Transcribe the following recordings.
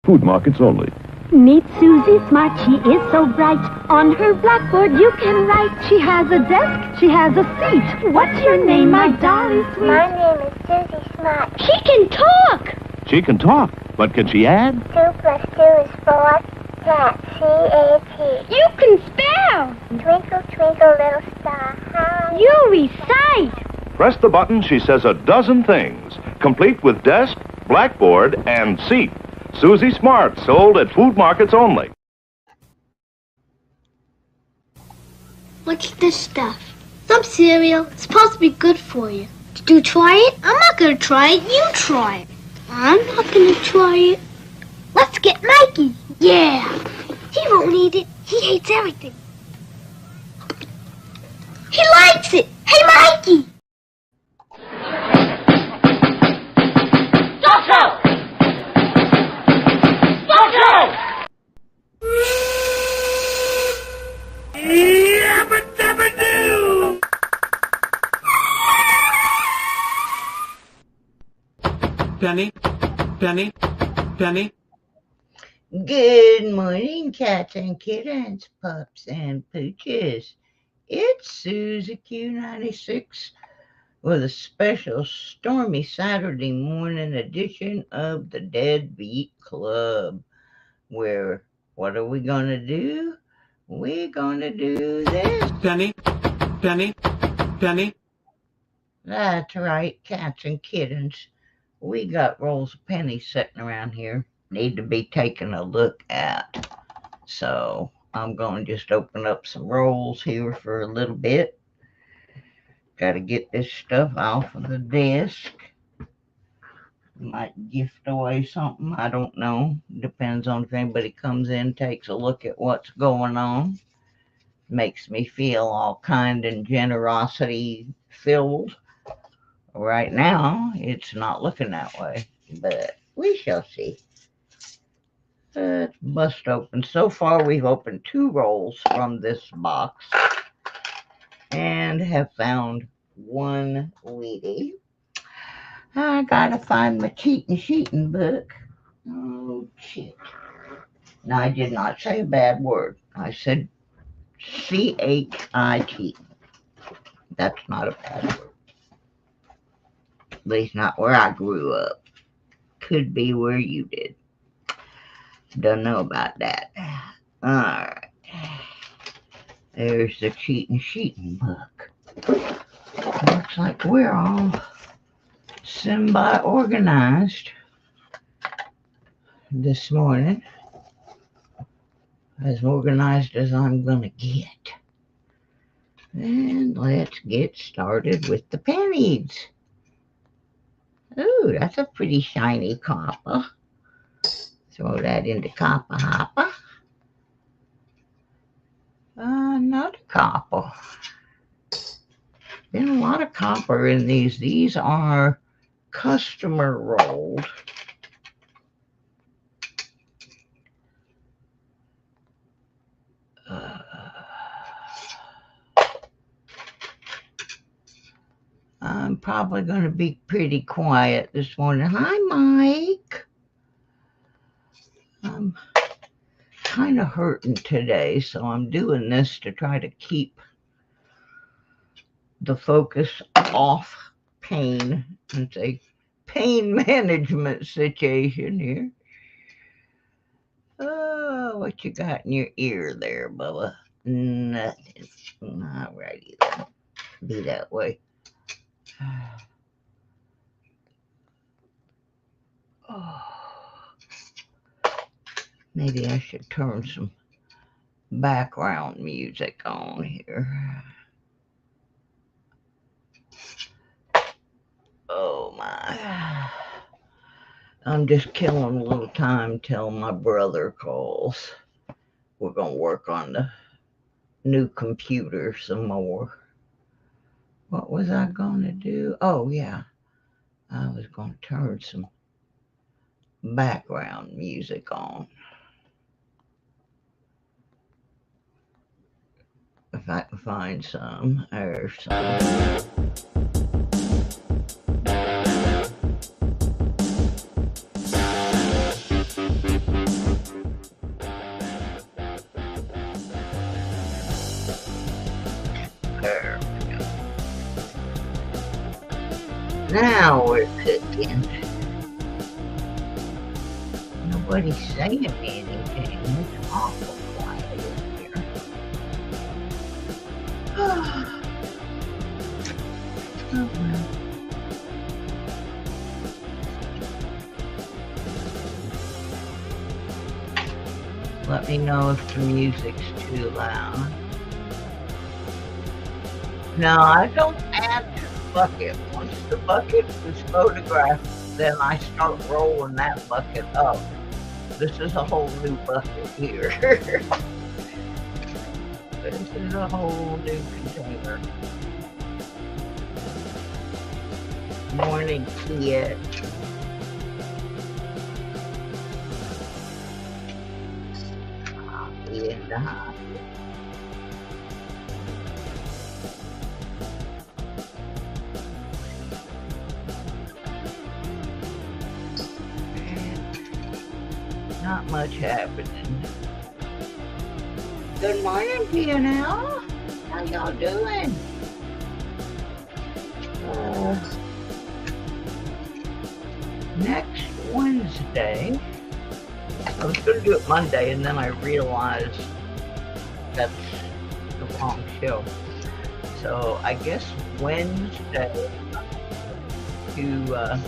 Food markets only. Meet Susie Smart, she is so bright. On her blackboard you can write. She has a desk, she has a seat. What's your name, my darling sweet? My name is Susie Smart. She can talk! She can talk, but can she add? 2 plus 2 is 4. Cat, C-A-T. You can spell! Twinkle, twinkle, little star, how You recite! Press the button, she says a dozen things, complete with desk, blackboard, and seat. Susie Smart, sold at food markets only. What's this stuff? Some cereal. It's supposed to be good for you. Did you try it? I'm not gonna try it. You try it. I'm not gonna try it. Let's get Mikey. Yeah. He won't eat it. He hates everything. He likes it. Hey, Mikey. Penny, Penny, Penny. Good morning, cats and kittens, pups and pooches. It's Susie Q96 with a special stormy Saturday morning edition of the Deadbeat Club, where what are we going to do? We're going to do this. Penny, Penny, Penny. That's right, cats and kittens. We got rolls of pennies sitting around here. Need to be taken a look at. So I'm going to just open up some rolls here for a little bit. Got to get this stuff off of the desk. Might gift away something. I don't know. Depends on if anybody comes in, takes a look at what's going on. Makes me feel all kind and generosity filled. Right now, it's not looking that way, but we shall see. Let's bust open. So far, we've opened 2 rolls from this box and have found 1 Wheatie. I gotta find my cheating book. Oh, shit. No, I did not say a bad word. I said C-H-I-T. That's not a bad word. At least not where I grew up. Could be where you did. Don't know about that. Alright. There's the cheating book. Looks like we're all semi-organized this morning. As organized as I'm gonna get. And let's get started with the pennies. Ooh, that's a pretty shiny copper. Throw that into copper hopper. Another copper. Been a lot of copper in these. These are customer rolled. I'm probably going to be pretty quiet this morning. Hi, Mike. I'm kind of hurting today, so I'm doing this to try to keep the focus off pain. It's a pain management situation here. Oh, what you got in your ear there, Bubba? Nothing. All righty then. Be that way. Oh, maybe I should turn some background music on here. Oh my. I'm just killing a little time till my brother calls. We're going to work on the new computer some more. What was I going to do? Oh, yeah. I was going to turn some background music on. If I can find some. There's some. Now we're cooking. Nobody's saying anything. It's awful quiet in here. Oh, well. Let me know if the music's too loud. No, I don't add to the bucket. Once the bucket is photographed, then I start rolling that bucket up. This is a whole new bucket here. This is a whole new container. Morning, kid. Coffee in the hot. Not much happening. Good morning to you now. How y'all doing? Next Wednesday, I was going to do it Monday, and then I realized that's the wrong show. So I guess Wednesday, to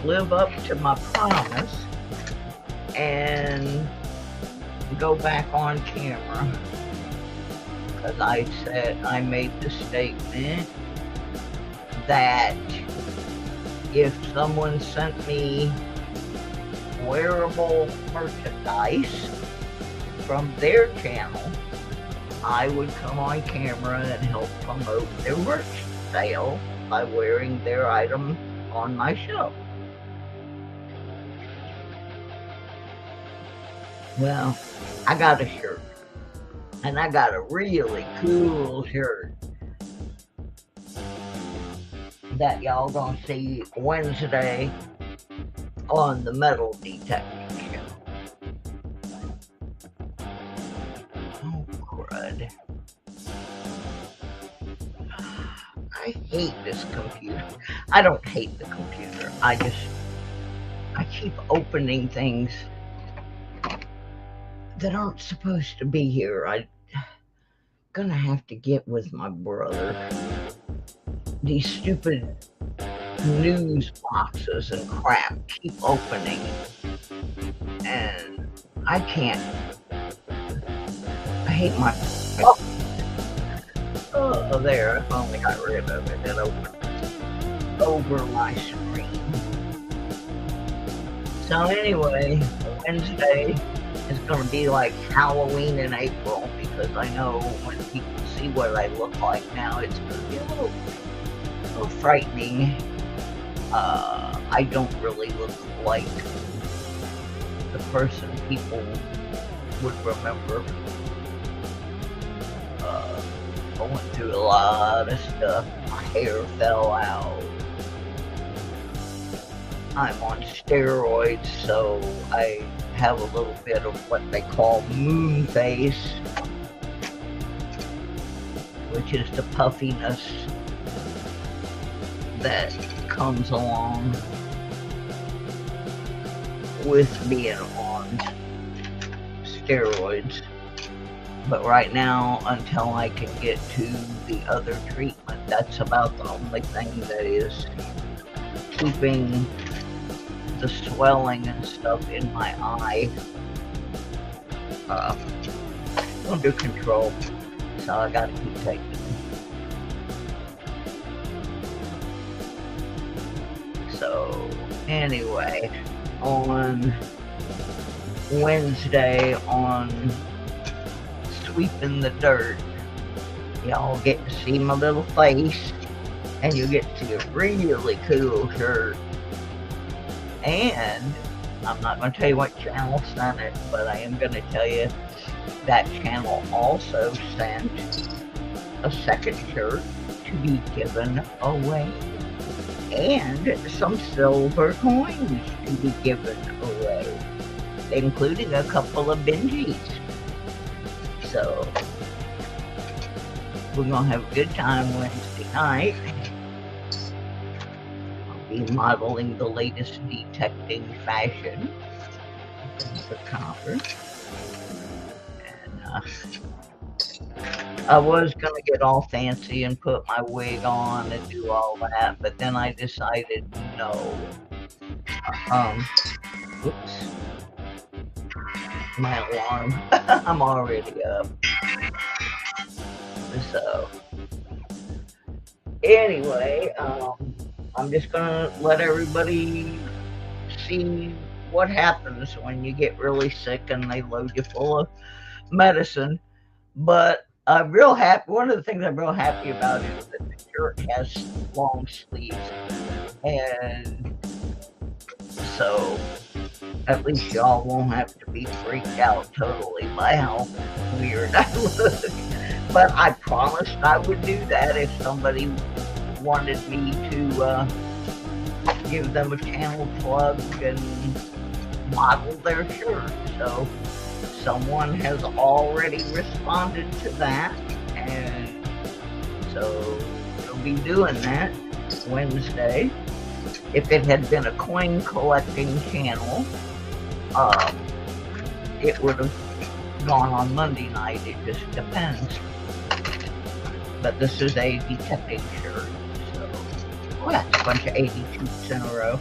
live up to my promise and go back on camera, because I said, I made the statement that if someone sent me wearable merchandise from their channel, I would come on camera and help promote their merch sale by wearing their item on my show. Well, I got a shirt, and I got a really cool shirt that y'all gonna see Wednesday on the metal detecting show. Oh, crud. I hate this computer. I don't hate the computer. I keep opening things that aren't supposed to be here. I'm gonna have to get with my brother. These stupid news boxes and crap keep opening, and I can't. I hate my. Oh, there! I finally got rid of it. It opened over my screen. So anyway, Wednesday is going to be like Halloween in April, because I know when people see what I look like now, it's going to be a little frightening. I don't really look like the person people would remember. I went through a lot of stuff. My hair fell out. I'm on steroids, so I have a little bit of what they call moon face, which is the puffiness that comes along with being on steroids. But right now, until I can get to the other treatment, that's about the only thing that is keeping the swelling and stuff in my eye under control. So I gotta keep taking it. So anyway, on Wednesday on Sweeping the Dirt, y'all get to see my little face, and you get to see a really cool shirt. And I'm not going to tell you what channel sent it, but I am going to tell you that channel also sent a second shirt to be given away, and some silver coins to be given away, including a couple of Benjis. So we're going to have a good time Wednesday night. be modeling the latest detecting fashion for copper. And I was gonna get all fancy and put my wig on and do all that, but then I decided no. Oops. My alarm. I'm already up. So anyway, I'm just gonna let everybody see what happens when you get really sick and they load you full of medicine. But I'm real happy. One of the things I'm real happy about is that the shirt has long sleeves, and so at least y'all won't have to be freaked out totally by how weird I look. But I promised I would do that if somebody wanted me to give them a channel plug and model their shirt. So someone has already responded to that, and so we'll be doing that Wednesday. If it had been a coin collecting channel, it would have gone on Monday night. It just depends. But this is a detecting shirt, so that's a bunch of 82s in a row.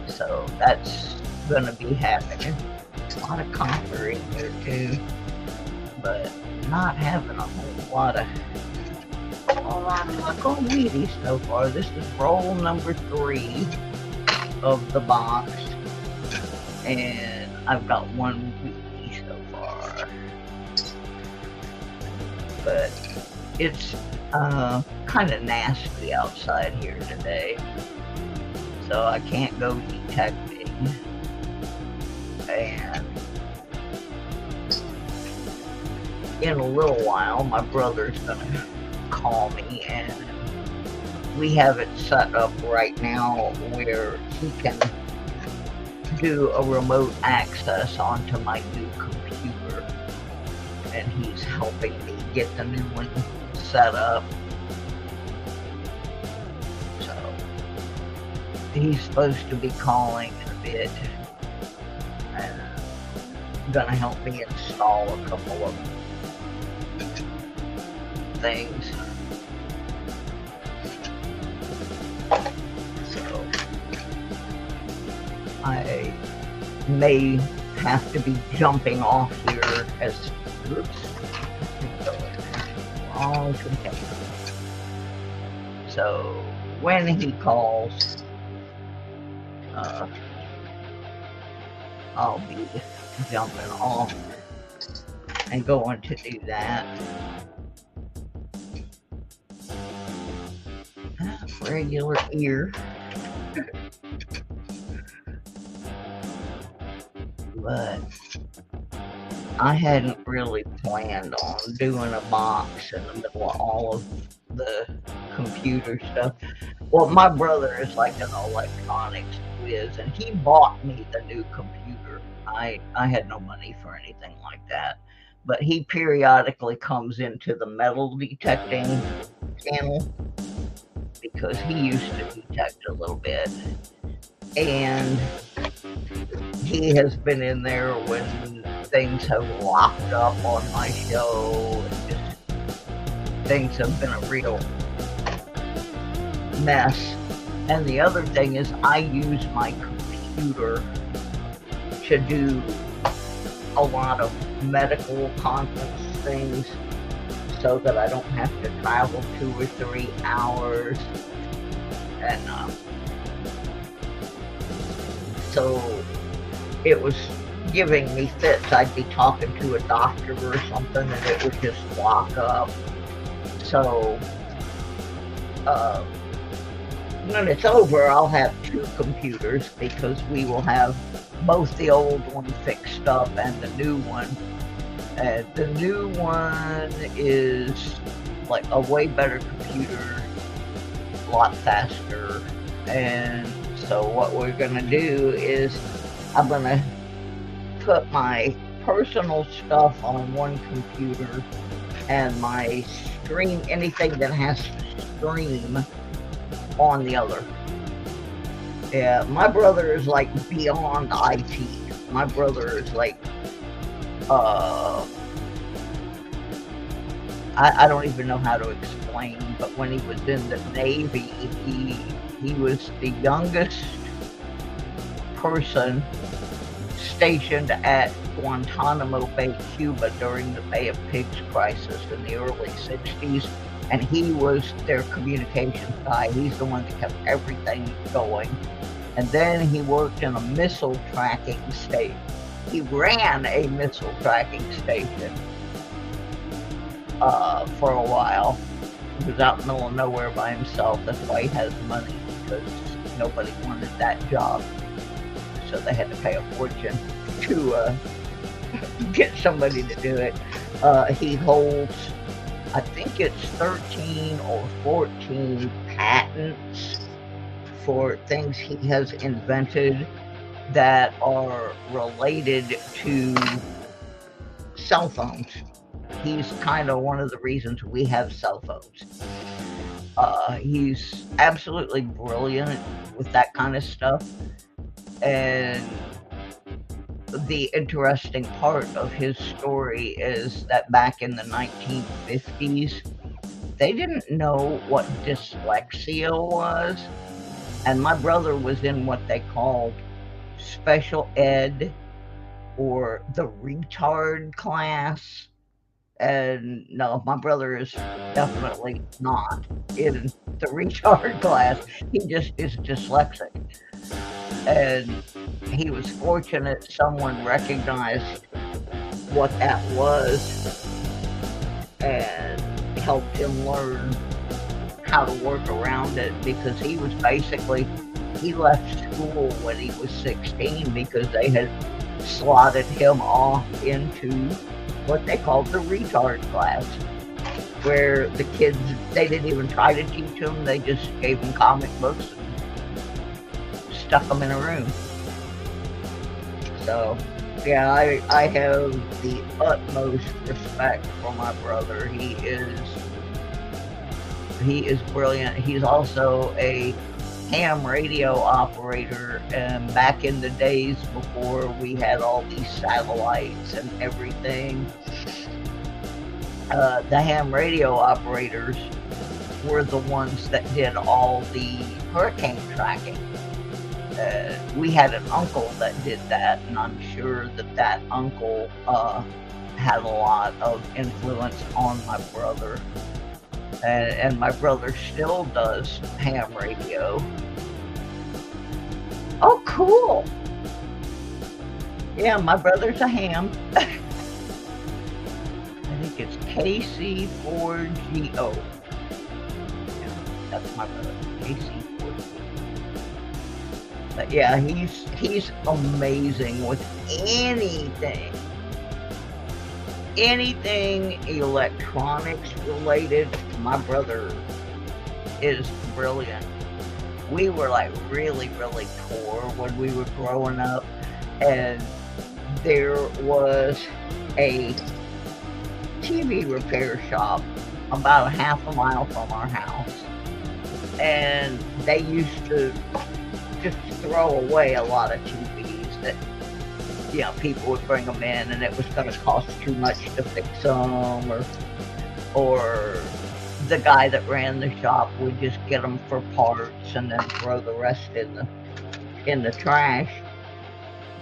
So that's gonna be happening. A lot of copper in here too, but not having a whole lot of luck on Wheaties so far. This is roll number 3 of the box, and I've got 1 Wheatie so far. But it's kind of nasty outside here today, so I can't go detecting. And in a little while, my brother's gonna call me, and we have it set up right now where he can do a remote access onto my new computer, and he's helping me get the new one set up. So he's supposed to be calling in a bit and gonna help me install a couple of things. So I may have to be jumping off here as container. So when he calls, I'll be jumping off and going to do that. Regular ear. But I hadn't really planned on doing a box in the middle of all of the computer stuff. Well, my brother is like an electronics whiz, and he bought me the new computer. I had no money for anything like that. But he periodically comes into the metal detecting channel because he used to detect a little bit. And he has been in there when things have locked up on my show, and just things have been a real mess. And the other thing is I use my computer to do a lot of medical conference things so that I don't have to travel 2 or 3 hours. And so it was giving me fits. I'd be talking to a doctor or something and it would just lock up. So when it's over, I'll have 2 computers because we will have both the old one fixed up and the new one. And the new one is like a way better computer, a lot faster. And so what we're gonna do is I'm gonna put my personal stuff on one computer and my stream, anything that has to stream, on the other. Yeah, my brother is like beyond IT. My brother is like, I don't even know how to explain, but when he was in the Navy, he was the youngest person stationed at Guantanamo Bay, Cuba during the Bay of Pigs crisis in the early 60s, and he was their communications guy. He's the one that kept everything going. And then he worked in a missile tracking station. He ran a missile tracking station for a while. He was out in the middle of nowhere by himself. That's why he has money, because nobody wanted that job. So they had to pay a fortune to get somebody to do it. He holds, I think it's 13 or 14 patents for things he has invented that are related to cell phones. He's kind of one of the reasons we have cell phones. He's absolutely brilliant with that kind of stuff. And the interesting part of his story is that back in the 1950s, they didn't know what dyslexia was. And my brother was in what they called special ed, or the retard class. And no, my brother is definitely not in the retard class. He just is dyslexic. And he was fortunate someone recognized what that was and helped him learn how to work around it, because he was basically, he left school when he was 16 because they had slotted him off into what they called the retard class, where the kids, they didn't even try to teach them, they just gave them comic books and stuck them in a room. So yeah, I have the utmost respect for my brother. He is brilliant. He's also a ham radio operator, and back in the days before we had all these satellites and everything, the ham radio operators were the ones that did all the hurricane tracking. We had an uncle that did that, and I'm sure that uncle had a lot of influence on my brother. And my brother still does ham radio. Oh, cool. Yeah, my brother's a ham. I think it's KC4GO. Yeah, that's my brother, KC4GO. But yeah, he's amazing with anything. Anything electronics related, my brother is brilliant. We were like really, really poor when we were growing up, and there was a TV repair shop about a half a mile from our house, and they used to just throw away a lot of TVs that, you know, people would bring them in and it was going to cost too much to fix them, or the guy that ran the shop would just get them for parts and then throw the rest in the trash.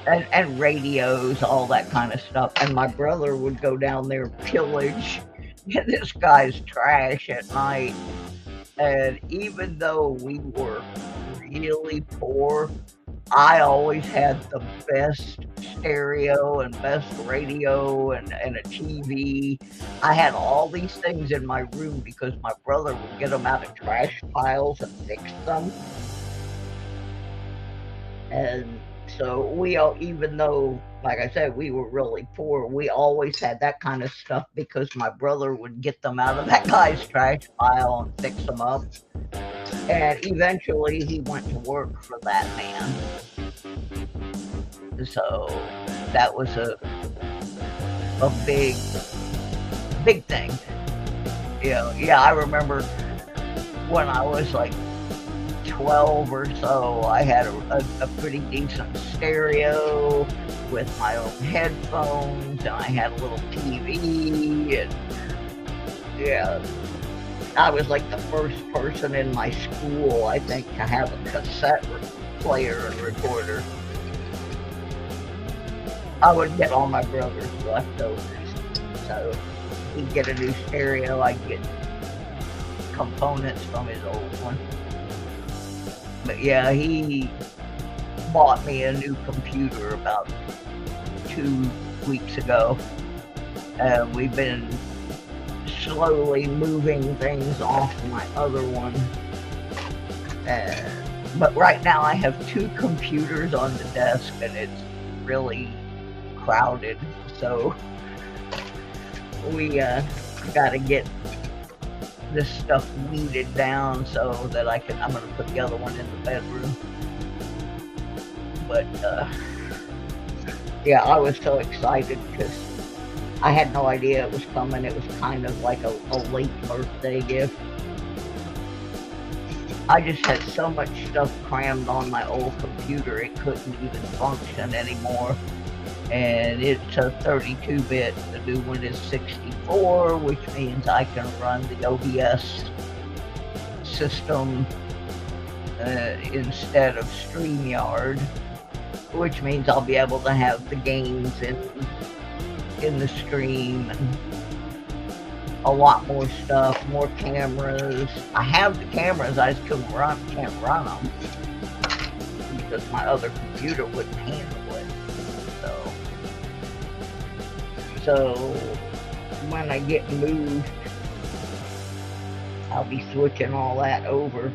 And radios, all that kind of stuff. And my brother would go down there, pillage this guy's trash at night. And even though we were really poor, I always had the best stereo and best radio and a TV. I had all these things in my room because my brother would get them out of trash piles and fix them. And so we all, even though, like I said, we were really poor, we always had that kind of stuff because my brother would get them out of that guy's trash pile and fix them up. And eventually he went to work for that man. So that was a big thing. You know, yeah, I remember when I was like 12 or so, I had a pretty decent stereo with my own headphones, and I had a little TV, and yeah, I was like the first person in my school, I think, to have a cassette player and recorder. I would get all my brother's leftovers, so he'd get a new stereo, I'd get components from his old one. But yeah, he bought me a new computer about 2 weeks ago. We've been slowly moving things off my other one. But right now I have 2 computers on the desk, and it's really crowded. So we got to get this stuff weeded down so that I'm going to put the other one in the bedroom. But yeah, I was so excited because I had no idea it was coming. It was kind of like a late birthday gift. I just had so much stuff crammed on my old computer it couldn't even function anymore. And it's a 32-bit, the new one is 64, which means I can run the OBS system instead of StreamYard, which means I'll be able to have the games in the stream and a lot more stuff, more cameras. I have the cameras, I just can't run them because my other computer wouldn't handle it. So when I get moved, I'll be switching all that over,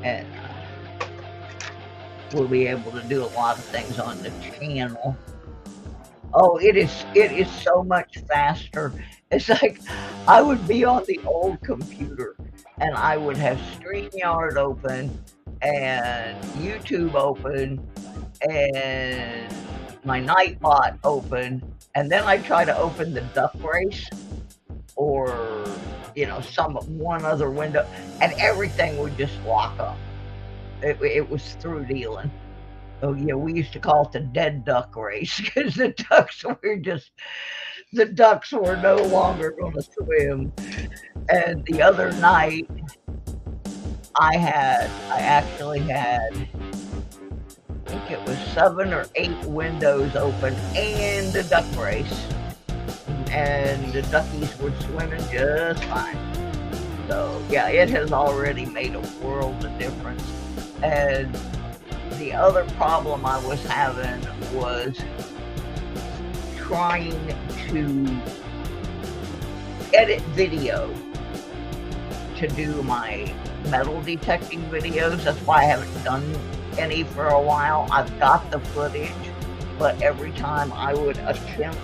and we'll be able to do a lot of things on the channel. Oh, it is so much faster. It's like I would be on the old computer and I would have StreamYard open and YouTube open and my Nightbot open, and then I try to open the duck race or, you know, one other window, and everything would just lock up. It was through dealing. Oh yeah, we used to call it the dead duck race because the ducks were no longer going to swim. And the other night, I actually had, I think it was 7 or 8 windows open and the duck race, and the duckies were swimming just fine. So yeah, it has already made a world of difference. And the other problem I was having was trying to edit video to do my metal detecting videos. That's why I haven't done any for a while. I've got the footage, but every time I would attempt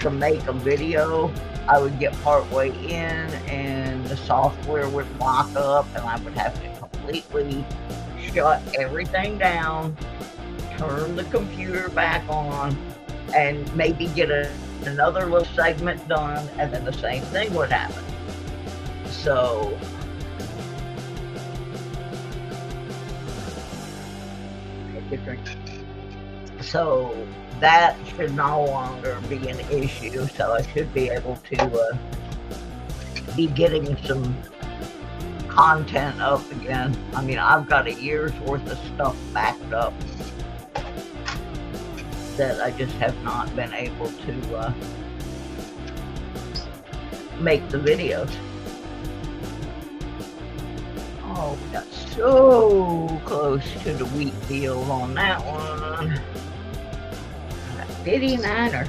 to make a video, I would get partway in and the software would lock up and I would have to completely shut everything down, turn the computer back on, and maybe get another little segment done, and then the same thing would happen. So that should no longer be an issue, so I should be able to be getting some content up again. I mean, I've got a year's worth of stuff backed up that I just have not been able to make the videos. Oh, we got so close to the wheat field on that one. That 59er.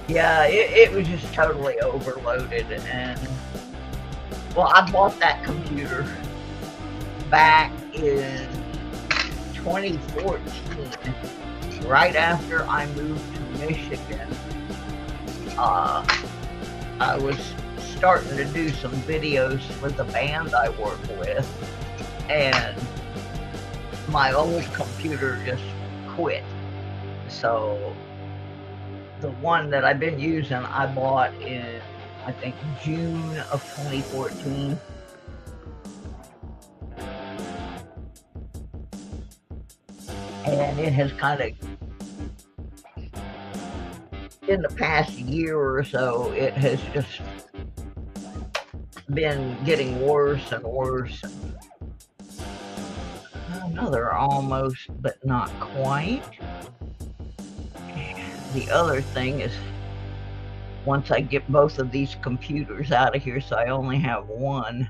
Yeah, it was just totally overloaded, and well, I bought that computer back in 2014, right after I moved to Michigan. I was starting to do some videos for the band I work with, and my old computer just quit. So the one that I've been using, I bought in, I think, June of 2014. And it has kind of, in the past year or so, it has just been getting worse and worse. Another almost, but not quite. The other thing is, once I get both of these computers out of here, so I only have one,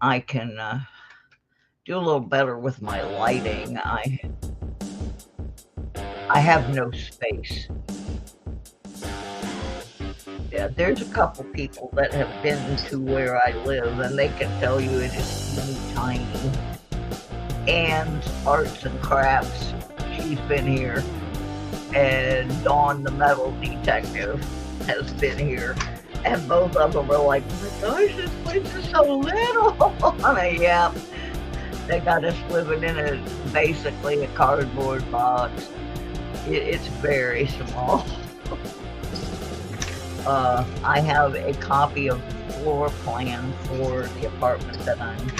I can do a little better with my lighting. I have no space. Yeah, there's a couple people that have been to where I live, and they can tell you it is teeny tiny. And Arts and Crafts, she's been here, and Dawn the Metal Detective has been here, and both of them are like, oh my gosh, this place is so little. I mean, yeah, they got us living in basically a cardboard box. It's very small. I have a copy of the floor plan for the apartment that I'm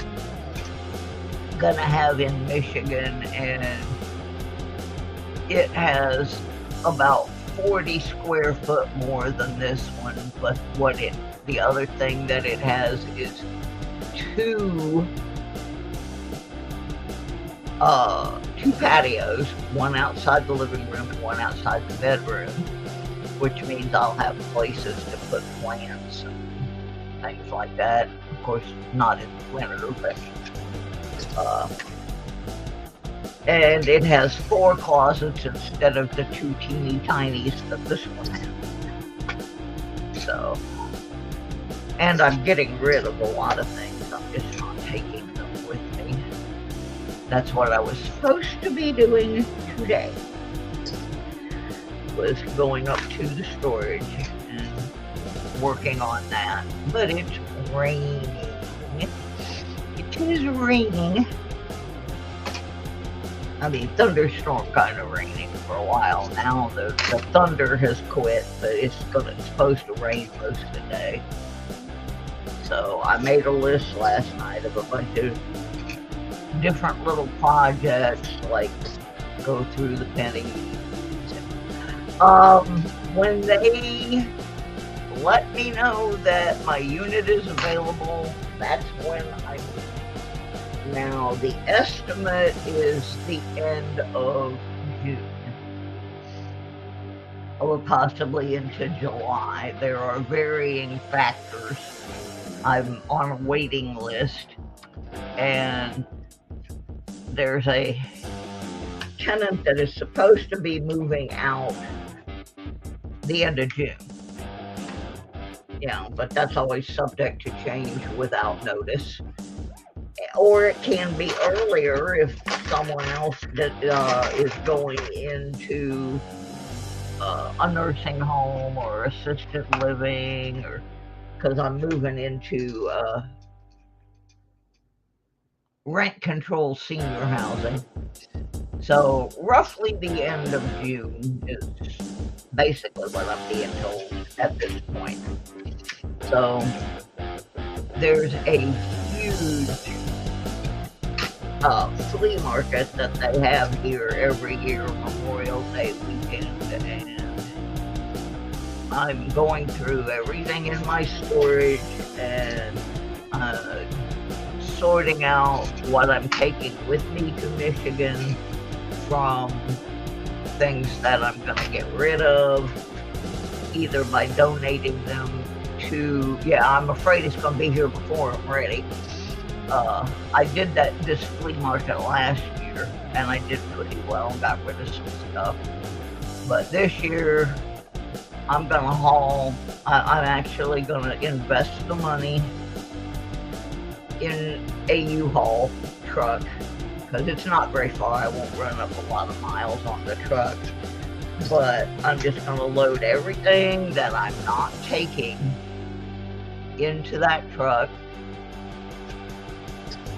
gonna have in Michigan, and it has about 40 square foot more than this one, but the other thing that it has is two patios, one outside the living room and one outside the bedroom, which means I'll have places to put plants and things like that. Of course, not in the winter, but and it has 4 closets instead of the 2 teeny tinies that this one has. So, and I'm getting rid of a lot of things. I'm just not taking them with me. That's what I was supposed to be doing today, was going up to the storage and working on that. But it's raining. It is raining. I mean, thunderstorm kind of raining for a while now. The thunder has quit, but it's supposed to rain most of the day. So I made a list last night of a bunch of different little projects, like go through the Pennies. When they let me know that my unit is available, that's when I move. Now, the estimate is the end of June, or possibly into July. There are varying factors. I'm on a waiting list, and there's a tenant that is supposed to be moving out the end of June. Yeah, but that's always subject to change without notice. Or it can be earlier if someone else that is going into a nursing home or assisted living, or because I'm moving into rent control senior housing. So roughly the end of June is basically what I'm being told at this point. So there's a huge flea market that they have here every year, Memorial Day weekend, and I'm going through everything in my storage and sorting out what I'm taking with me to Michigan from things that I'm going to get rid of, either by donating them to, I'm afraid it's going to be here before I'm ready. I did this flea market last year, and I did pretty well and got rid of some stuff. But this year, I'm going to haul. I'm actually going to invest the money in a U-Haul truck, because it's not very far. I won't run up a lot of miles on the truck. But I'm just going to load everything that I'm not taking into that truck.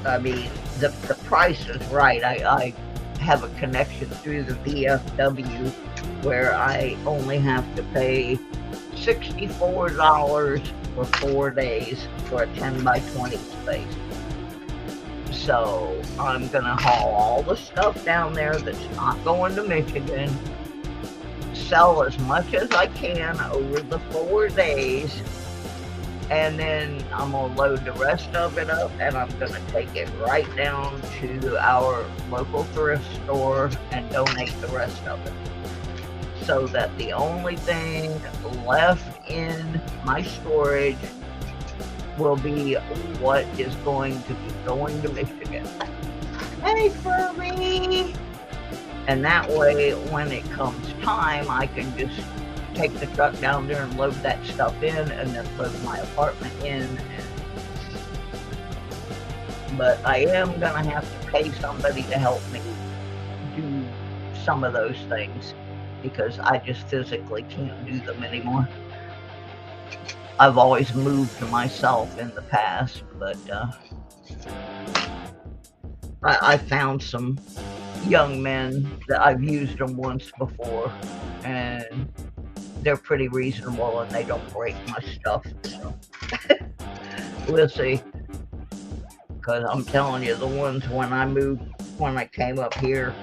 I mean, the price is right. I have a connection through the VFW where I only have to pay $64 for 4 days for a 10 by 20 space. So I'm gonna haul all the stuff down there that's not going to Michigan, sell as much as I can over the 4 days, and then I'm gonna load the rest of it up and I'm gonna take it right down to our local thrift store and donate the rest of it. So that the only thing left in my storage will be what is going to be going to Michigan. Hey, Furby! And that way, when it comes time, I can just take the truck down there and load that stuff in, and then load my apartment in. But I am gonna have to pay somebody to help me do some of those things, because I just physically can't do them anymore. I've always moved to myself in the past, but I found some young men that I've used them once before, and they're pretty reasonable and they don't break my stuff. So we'll see. Because I'm telling you, the ones when I came up here,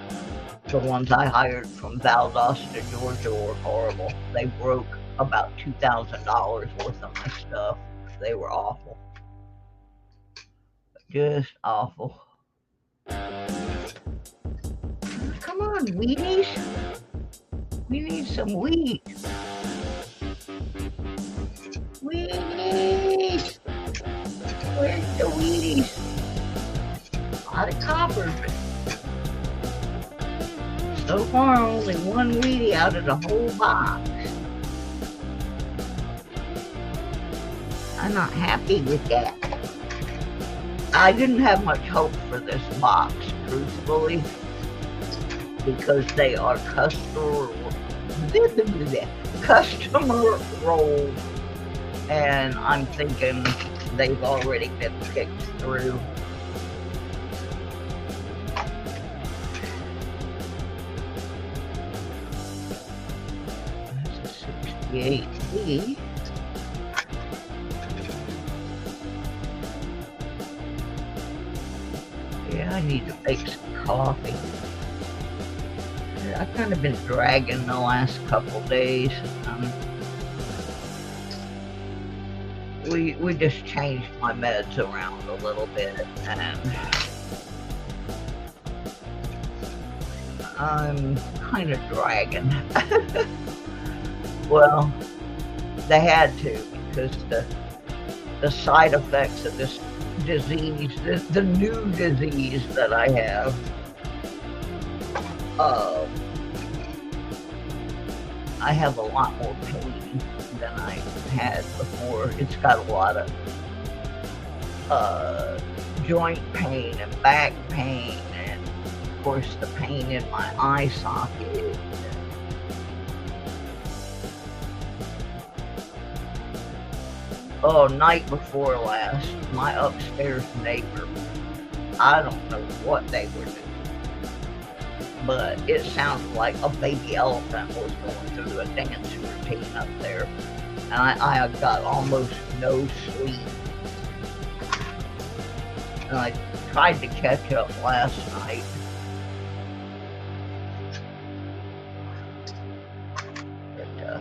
the ones I hired from Valdosta, Georgia were horrible. They broke about $2,000 worth of my stuff. They were awful. Just awful. Come on, Wheaties. We need some wheat. Wheaties. Where's the Wheaties? A lot of coppers. So far, only one Wheatie out of the whole box. I'm not happy with that. I didn't have much hope for this box, truthfully, because they are customer rolled, and I'm thinking they've already been picked through. That's a 68B. Yeah, I need to make some coffee. I've kind of been dragging the last couple days. We just changed my meds around a little bit, and I'm kind of dragging. Well, they had to, because the side effects of this disease, the new disease that I have, I have a lot more pain than I had before. It's got a lot of joint pain and back pain, and of course the pain in my eye socket. Oh, night before last, my upstairs neighbor, I don't know what they were doing, but it sounded like a baby elephant was going through a dance routine up there. And I got almost no sleep. And I tried to catch up last night. But,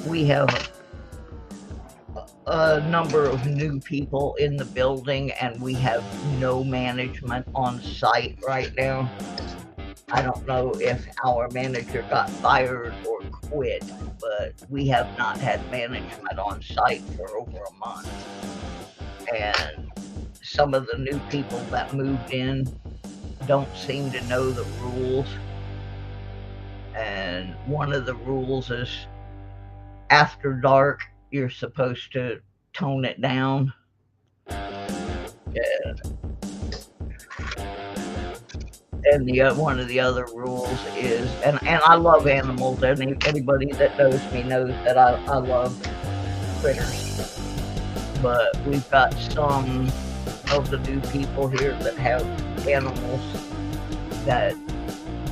we have a number of new people in the building, and we have no management on site right now. I don't know if our manager got fired or quit, but we have not had management on site for over a month. And some of the new people that moved in don't seem to know the rules. And one of the rules is after dark, you're supposed to tone it down. Yeah. And one of the other rules is, and I love animals. Anybody that knows me knows that I love critters. But we've got some know the new people here that have animals that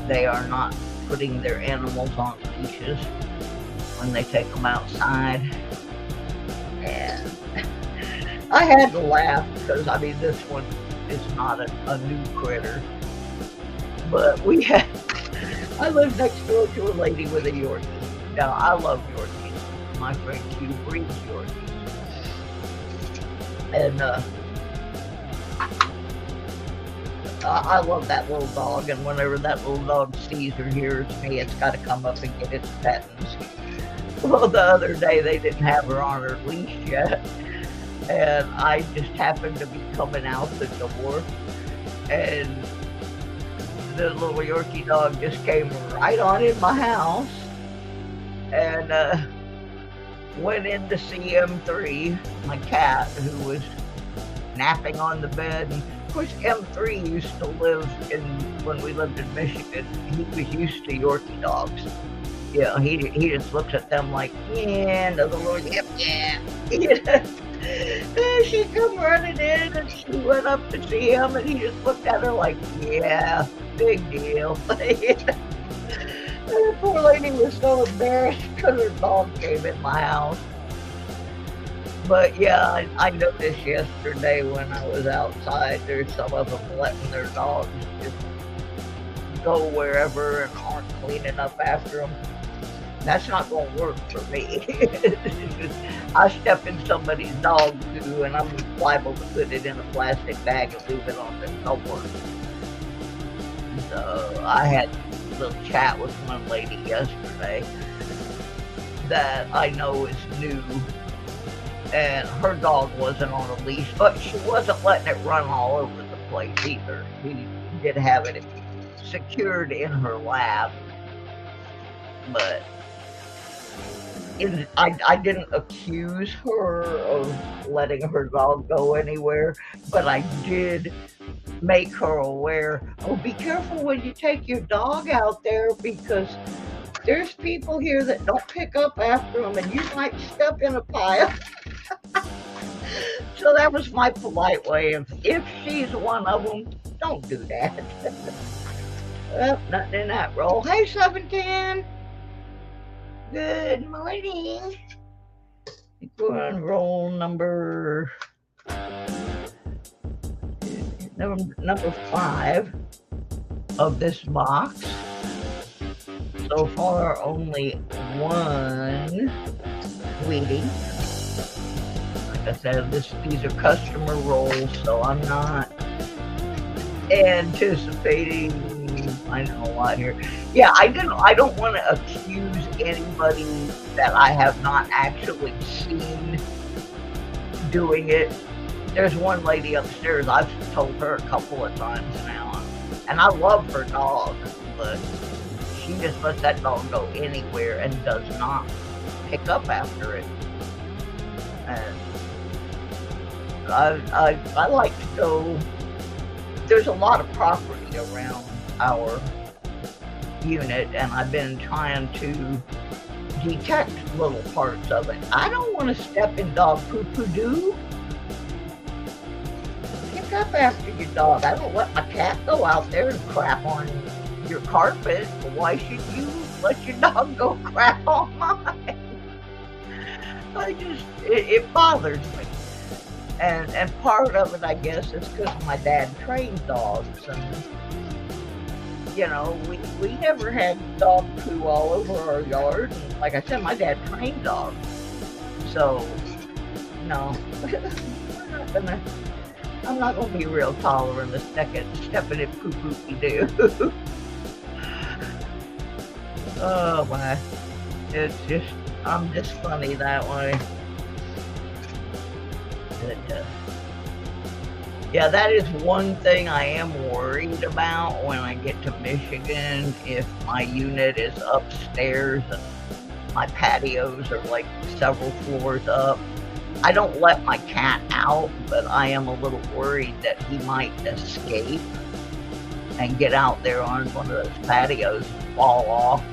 they are not putting their animals on leashes when they take them outside. And I had to laugh because, I mean, this one is not a new critter. But I live next door to a lady with a Yorkie. Now, I love Yorkies. My friend Q breeds Yorkies. And I love that little dog, and whenever that little dog sees or hears me, it's got to come up and get its pettings. Well, the other day they didn't have her on her leash yet, and I just happened to be coming out the door, and the little Yorkie dog just came right on in my house, and went in to see M3, my cat, who was napping on the bed. And of course, M3 used to live when we lived in Michigan. He was used to Yorkie dogs. You know, he just looks at them like, yeah, another little yep, yeah. And she come running in, and she went up to see him, and he just looked at her like, yeah, big deal. The poor lady was so embarrassed because her dog came in my house. But yeah, I noticed yesterday when I was outside, there's some of them letting their dogs just go wherever and aren't cleaning up after them. That's not going to work for me. I step in somebody's dog poo, and I'm liable to put it in a plastic bag and leave it on the floor. So I had a little chat with one lady yesterday that I know is new, and her dog wasn't on a leash, but she wasn't letting it run all over the place either. She did have it secured in her lap, but I didn't accuse her of letting her dog go anywhere, but I did make her aware, oh, be careful when you take your dog out there, because there's people here that don't pick up after them, and you might step in a pile. So that was my polite way of, if she's one of them, don't do that. Well, nothing in that roll. Hey, 710. Good morning. We're on roll number 5 of this box. So far, only one Wheatie. Like I said, these are customer rolls, so I'm not anticipating finding a lot here. Yeah, I don't want to accuse anybody that I have not actually seen doing it. There's one lady upstairs, I've told her a couple of times now, and I love her dog, but she just lets that dog go anywhere and does not pick up after it. And I like to go, there's a lot of property around our unit, and I've been trying to detect little parts of it. I don't want to step in dog poo-poo-doo. Pick up after your dog. I don't let my cat go out there and crap on your carpet. Why should you let your dog go crap on mine? It bothers me. And part of it, I guess, is because my dad trained dogs, and you know, we never had dog poo all over our yard. And like I said, my dad trained dogs. So, no, I'm not gonna be real tolerant of stepping in poo-poo-doo. Oh my, it's just, I'm just funny that way. But, yeah, that is one thing I am worried about when I get to Michigan. If my unit is upstairs and my patios are like several floors up, I don't let my cat out, but I am a little worried that he might escape and get out there on one of those patios and fall off.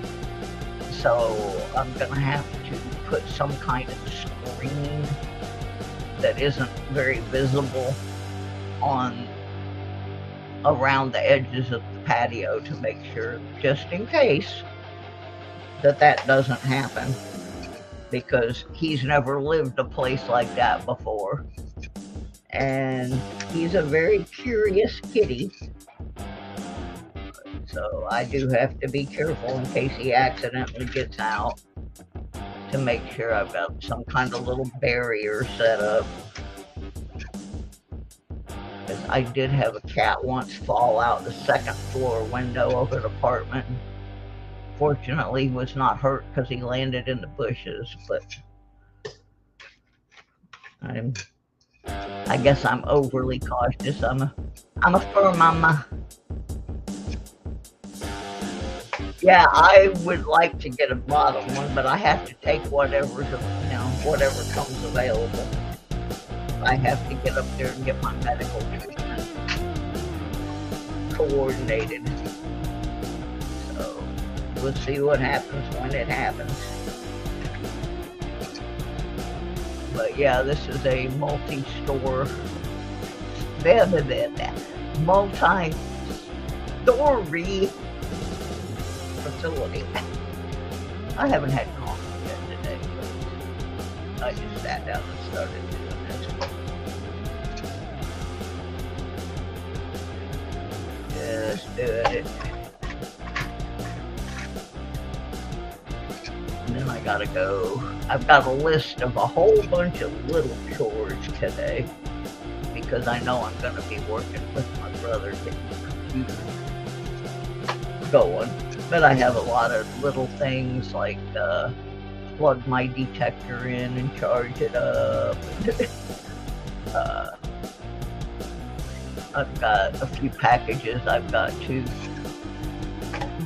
So I'm going to have to put some kind of screen that isn't very visible on around the edges of the patio to make sure, just in case, that doesn't happen, because he's never lived a place like that before. And he's a very curious kitty. So I do have to be careful in case he accidentally gets out, to make sure I've got some kind of little barrier set up. Because I did have a cat once fall out the second floor window of an apartment. Fortunately, he was not hurt because he landed in the bushes, but I guess I'm overly cautious. I'm a fur mama. Yeah, I would like to get a bottom one, but I have to take whatever comes available. I have to get up there and get my medical treatment coordinated. So we'll see what happens when it happens. But yeah, this is a multi-story facility. I haven't had coffee yet today, but I just sat down and started doing this. Just doing it. And then I gotta go. I've got a list of a whole bunch of little chores today, because I know I'm gonna be working with my brother getting the computer going. But I have a lot of little things like plug my detector in and charge it up. I've got a few packages I've got to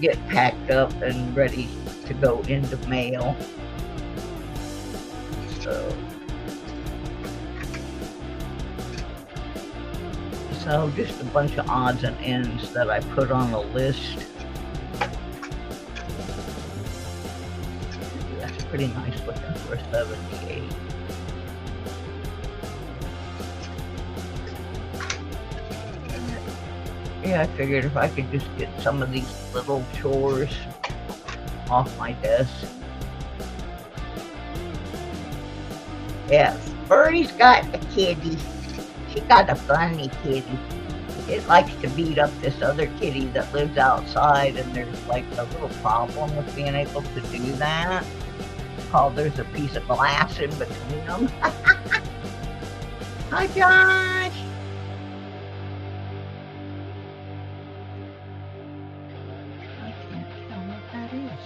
get packed up and ready to go into mail. So just a bunch of odds and ends that I put on a list. That's pretty nice looking for a 78. Yeah, I figured if I could just get some of these little chores off my desk. Yeah, Birdie's got a kitty. She got a funny kitty. It likes to beat up this other kitty that lives outside, and there's like a little problem with being able to do that. There's a piece of glass in between them. Hi, Josh! I can't tell what that is.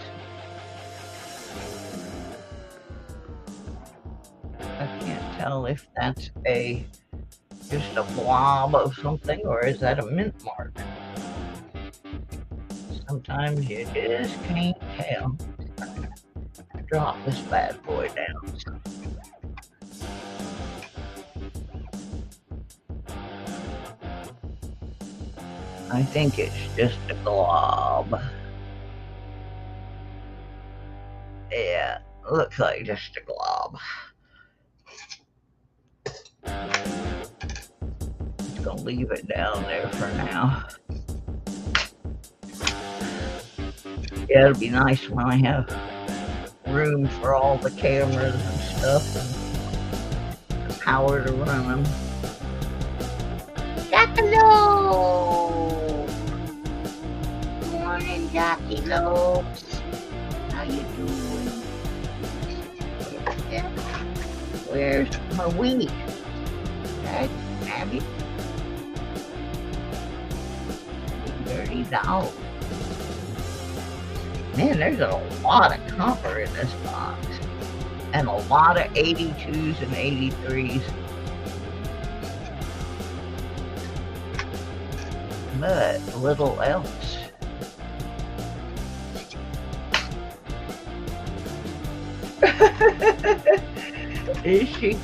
I can't tell if that's just a blob of something, or is that a mint mark? Sometimes you just can't tell. Drop this bad boy down. I think it's just a glob. Yeah, looks like just a glob. Gonna leave it down there for now. Yeah, it'll be nice when I have room for all the cameras and stuff and the power to run them. Jackalope! Good morning, Jackalope. How you doing? Where's my wheat? Dad, Abby? Dirty dog. Man, there's a lot of copper in this box. And a lot of 82s and 83s. But little else. Is she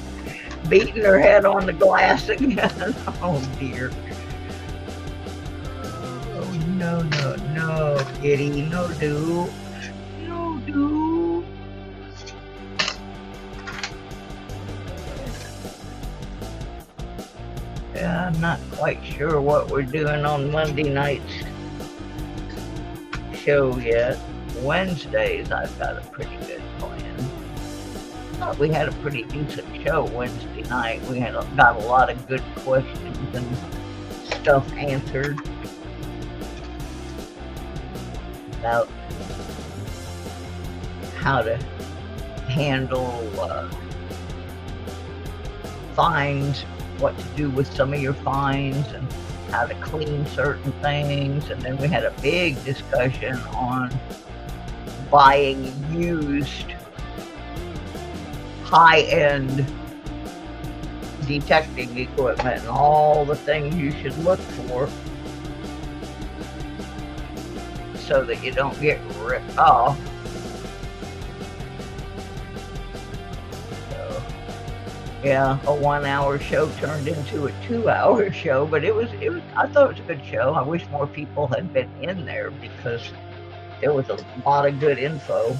beating her head on the glass again? Oh dear. Oh no, no, no, kitty, no do. No do. Yeah, I'm not quite sure what we're doing on Monday night's show yet. Wednesdays, I've got a pretty good plan. Thought we had a pretty decent show Wednesday night. We got a lot of good questions and stuff answered about how to handle fines, what to do with some of your fines, and how to clean certain things. And then we had a big discussion on buying used high-end detecting equipment and all the things you should look for so that you don't get ripped off. So, yeah, a 1-hour show turned into a 2-hour show, but I thought it was a good show. I wish more people had been in there because there was a lot of good info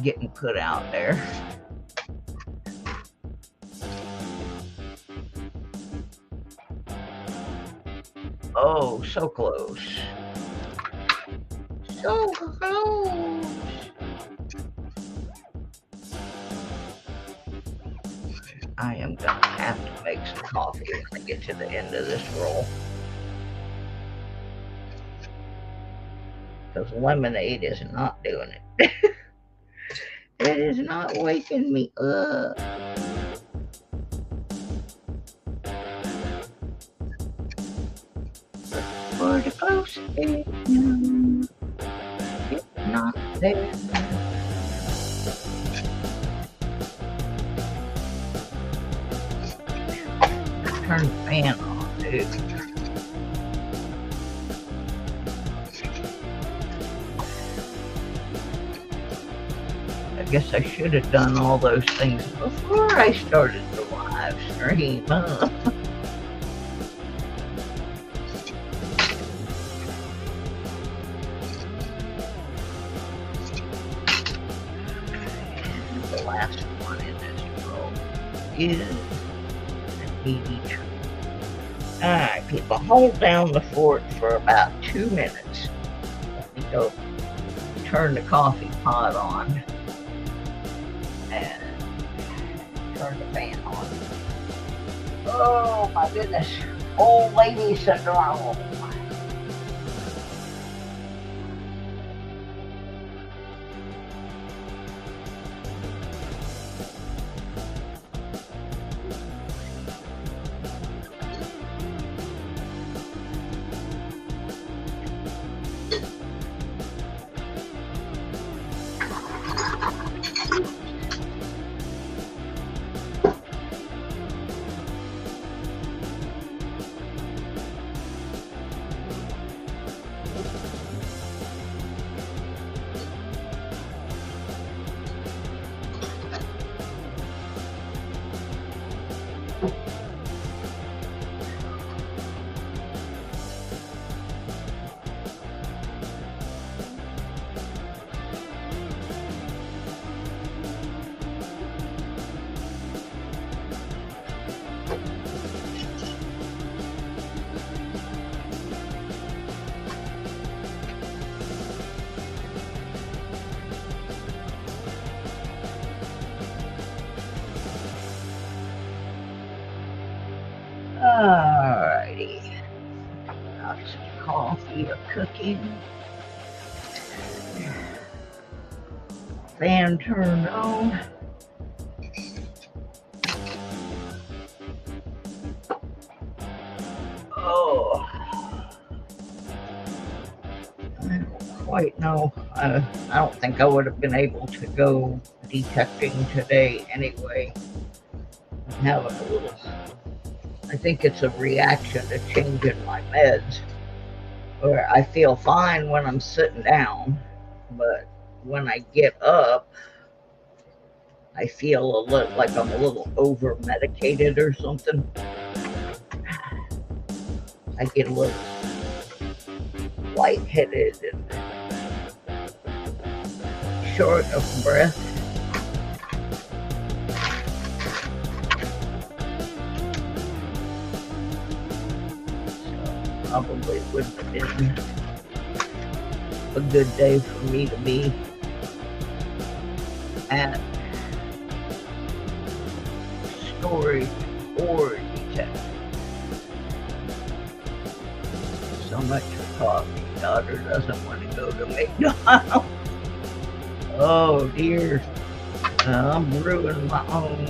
getting put out there. Oh, so close. So close. I am gonna have to make some coffee when I get to the end of this roll. Because lemonade is not doing it. It is not waking me up. For the close it's not there. Turn the fan on, dude. I guess I should have done all those things before I started the live stream. The last one in this row is an 82. Alright, people, hold down the fort for about 2 minutes. Let me go turn the coffee pot on and turn the fan on. Oh my goodness, old lady syndrome. Alrighty, got some coffee cooking. Fan turned on. Oh, I don't quite know. I don't think I would have been able to go detecting today anyway. I'm having a little, I think it's a reaction to changing my meds, where I feel fine when I'm sitting down, but when I get up, I feel a little like I'm a little over medicated or something. I get a little lightheaded and short of breath. probably would have been a good day for me to be at storage or detective. So much for coffee. Daughter doesn't want to go to McDonald's. Oh dear. I'm brewing my own.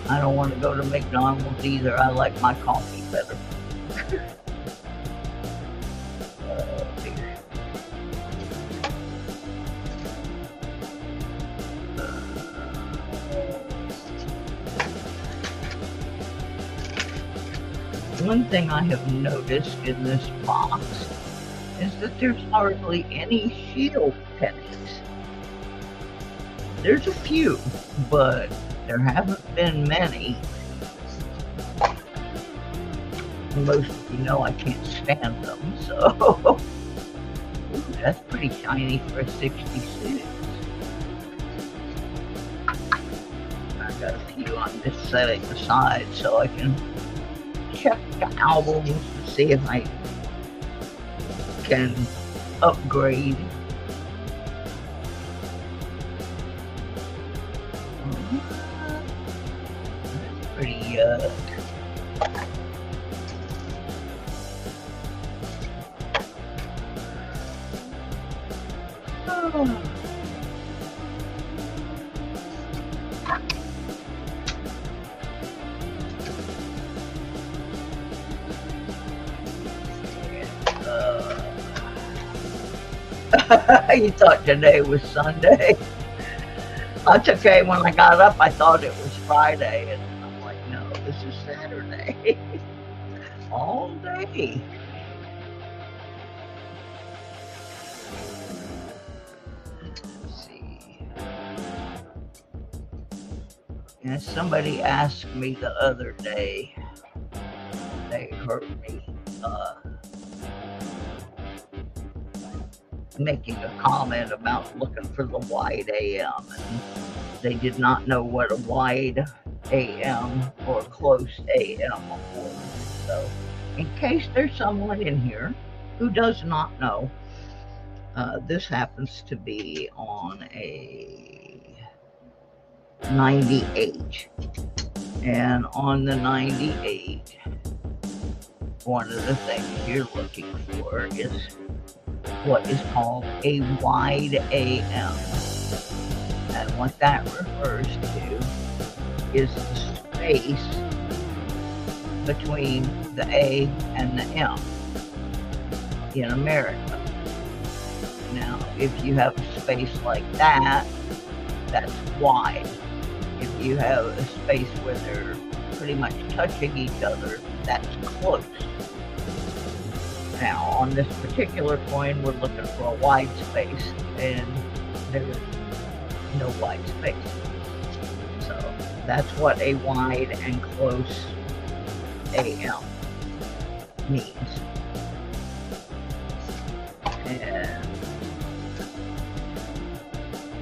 I don't want to go to McDonald's either. I like my coffee better. Oh dear. One thing I have noticed in this box is that there's hardly any shield pennies. There's a few, but there haven't been many. Most of you know I can't stand them, so ooh, that's pretty shiny for a 66. I got a few I'm just setting aside so I can check the albums to see if I can upgrade. That's pretty oh. You thought today was Sunday? That's okay. When I got up, I thought it was Friday, and I'm like, no, this is Saturday. All day. Let's see. And somebody asked me the other day, they heard me making a comment about looking for the wide AM, and they did not know what a wide AM or close AM was. So in case there's someone in here who does not know, this happens to be on a 98, and on the 98, one of the things you're looking for is what is called a wide AM, and what that refers to is the space between the A and the M in America. Now, if you have a space like that, that's wide. If you have a space where they're pretty much touching each other, that's close. Now, on this particular coin, we're looking for a wide space, and there's no wide space. So that's what a wide and close AM means. And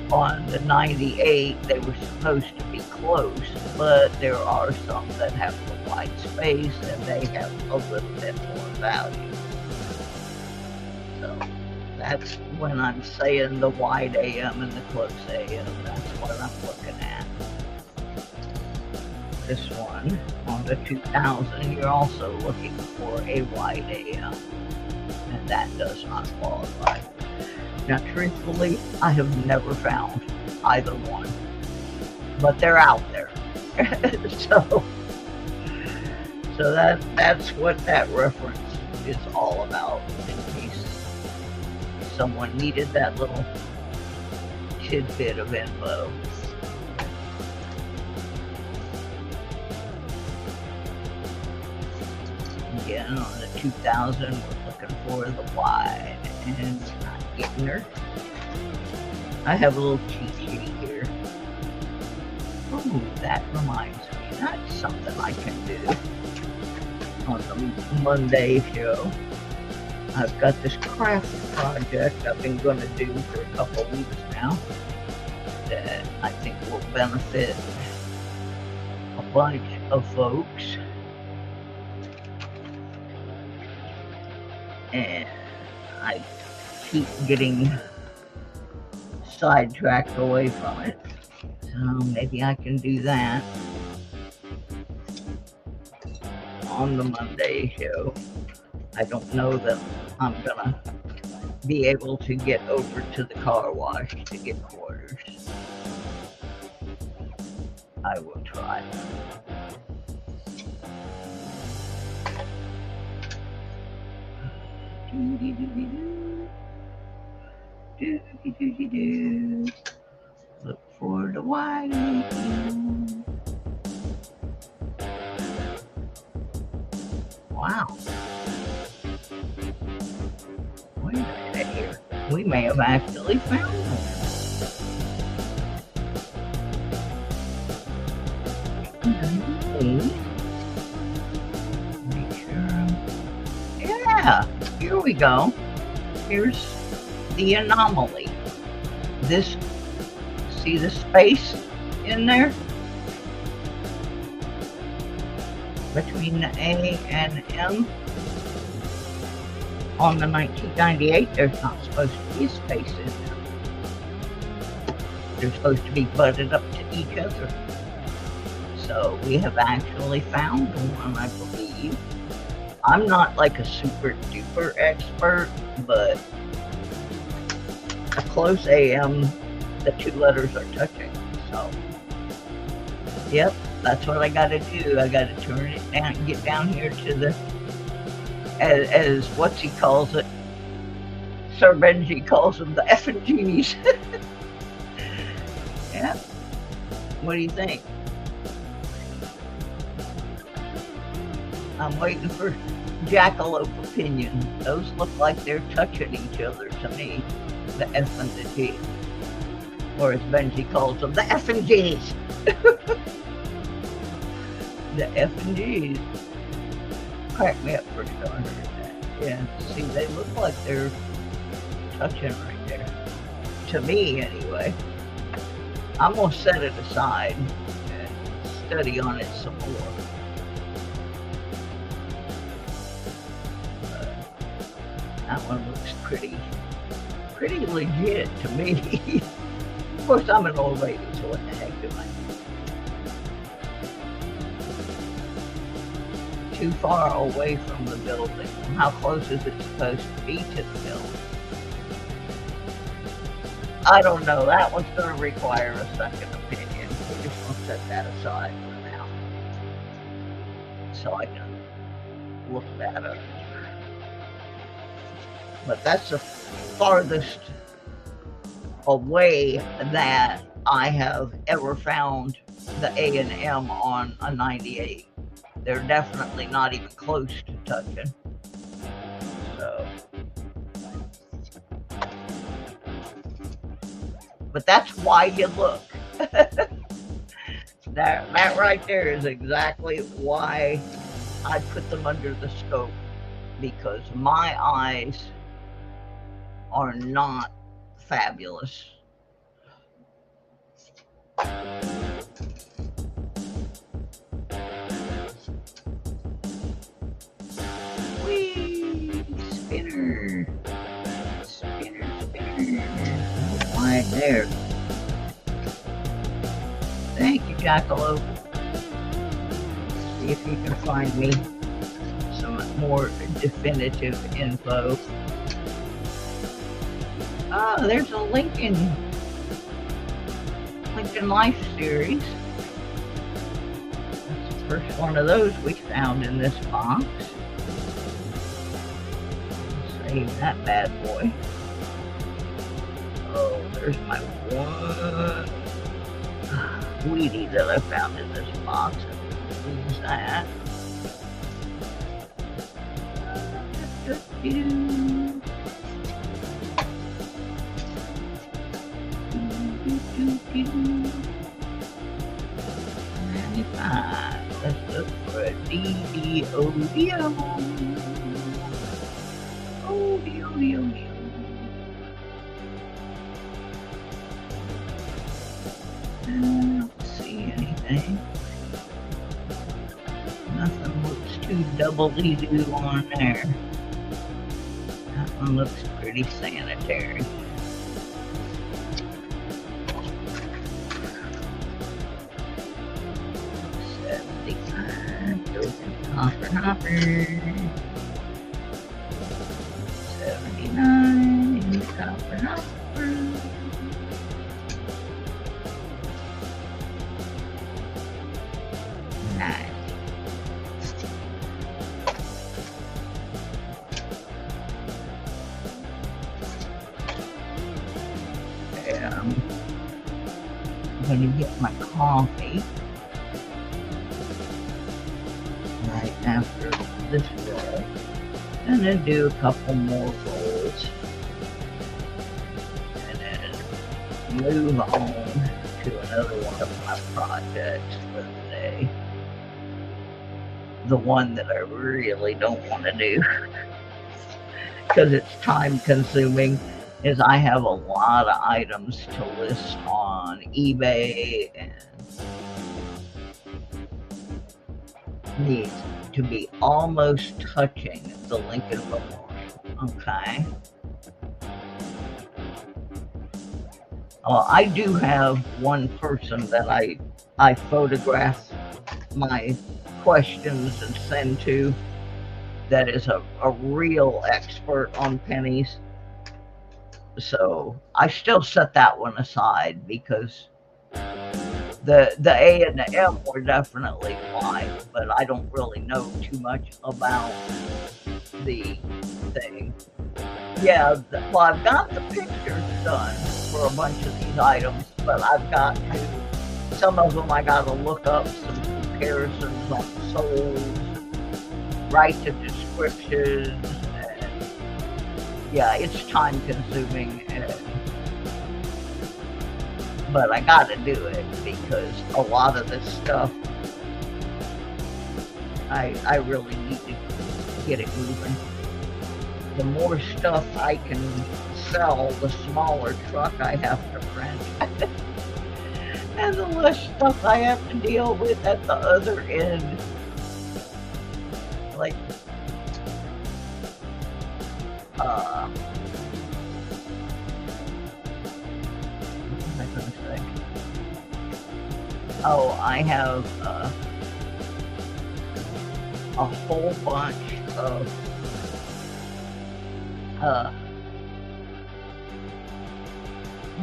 on the 98, they were supposed to be close, but there are some that have the wide space, and they have a little bit more value. So that's when I'm saying the wide AM and the close AM, that's what I'm looking at. This one, on the 2000, you're also looking for a wide AM, and that does not qualify. Now, truthfully, I have never found either one, but they're out there. So that's what that reference is all about, in case someone needed that little tidbit of info. Again, on the 2000, we're looking for the wide, and it's not getting her. I have a little cheat sheet here. Ooh, that reminds me, that's something I can do on the Monday show. I've got this craft project I've been going to do for a couple weeks now that I think will benefit a bunch of folks. and I keep getting sidetracked away from it. So maybe I can do that on the Monday show. I don't know that I'm gonna be able to get over to the car wash to get quarters. I will try. Look for the white. Wow. Wait a minute here. We may have actually found one. Make sure. Yeah, here we go. Here's the anomaly. This, see the space in there? Between the A and M. On the 1998, there's not supposed to be a space in there. They're supposed to be butted up to each other. So we have actually found one, I believe. I'm not like a super duper expert, but a close AM, the two letters are touching. So, yep, that's what I gotta do. I gotta turn it down, get down here to the, as what's he calls it, Sir Benji calls them, the F and G's. Yeah. What do you think? I'm waiting for Jackalope opinion. Those look like they're touching each other to me. The F and the G. Or as Benji calls them, the F and G's. The F and G's. Crack me up for starters. Yeah, see, they look like they're touching right there. To me, anyway. I'm going to set it aside and study on it some more. That one looks pretty legit to me. Of course, I'm an old lady, so what the heck do I do? Too far away from the building. How close is it supposed to be to the building? I don't know. That one's going to require a second opinion. We're just going to set that aside for now, so I can look that up. But that's the farthest away that I have ever found the A and M on a 98. They're definitely not even close to touching. So, but that's why you look. That right there is exactly why I put them under the scope, because my eyes are not fabulous. Whee! Spinner! Spinner, spinner. Right there. Thank you, Jackalope. See if you can find me some more definitive info. Oh, there's a Lincoln Life series. That's the first one of those we found in this box. Save that bad boy. Oh, there's my one Wheatie that I found in this box. Use that. Let's look for a D-D-O-D-O. O-D-O-D-O-D-O. I don't see anything. Nothing looks too doubly-doo on there. It looks pretty sanitary. Hopper, hopper. 79, hopper, hopper. Nice. I'm gonna get my coffee right after this roll, and then do a couple more rolls, and then move on to another one of my projects for the day. The one that I really don't want to do because it's time consuming is I have a lot of items to list on eBay and needs to be almost touching the Lincoln Memorial. Okay. I do have one person that I photograph my questions and send to that is a real expert on pennies. So I still set that one aside because the A and the M were definitely fine, but I don't really know too much about the thing. Yeah, well, I've got the pictures done for a bunch of these items, but I've got to, some of them I got to look up some comparisons on souls, write the descriptions, and yeah, it's time consuming, but I got to do it because a lot of this stuff, I really need to get it moving. The more stuff I can sell, the smaller truck I have to rent. And the less stuff I have to deal with at the other end. Like, what was I gonna say? Oh, I have a whole bunch of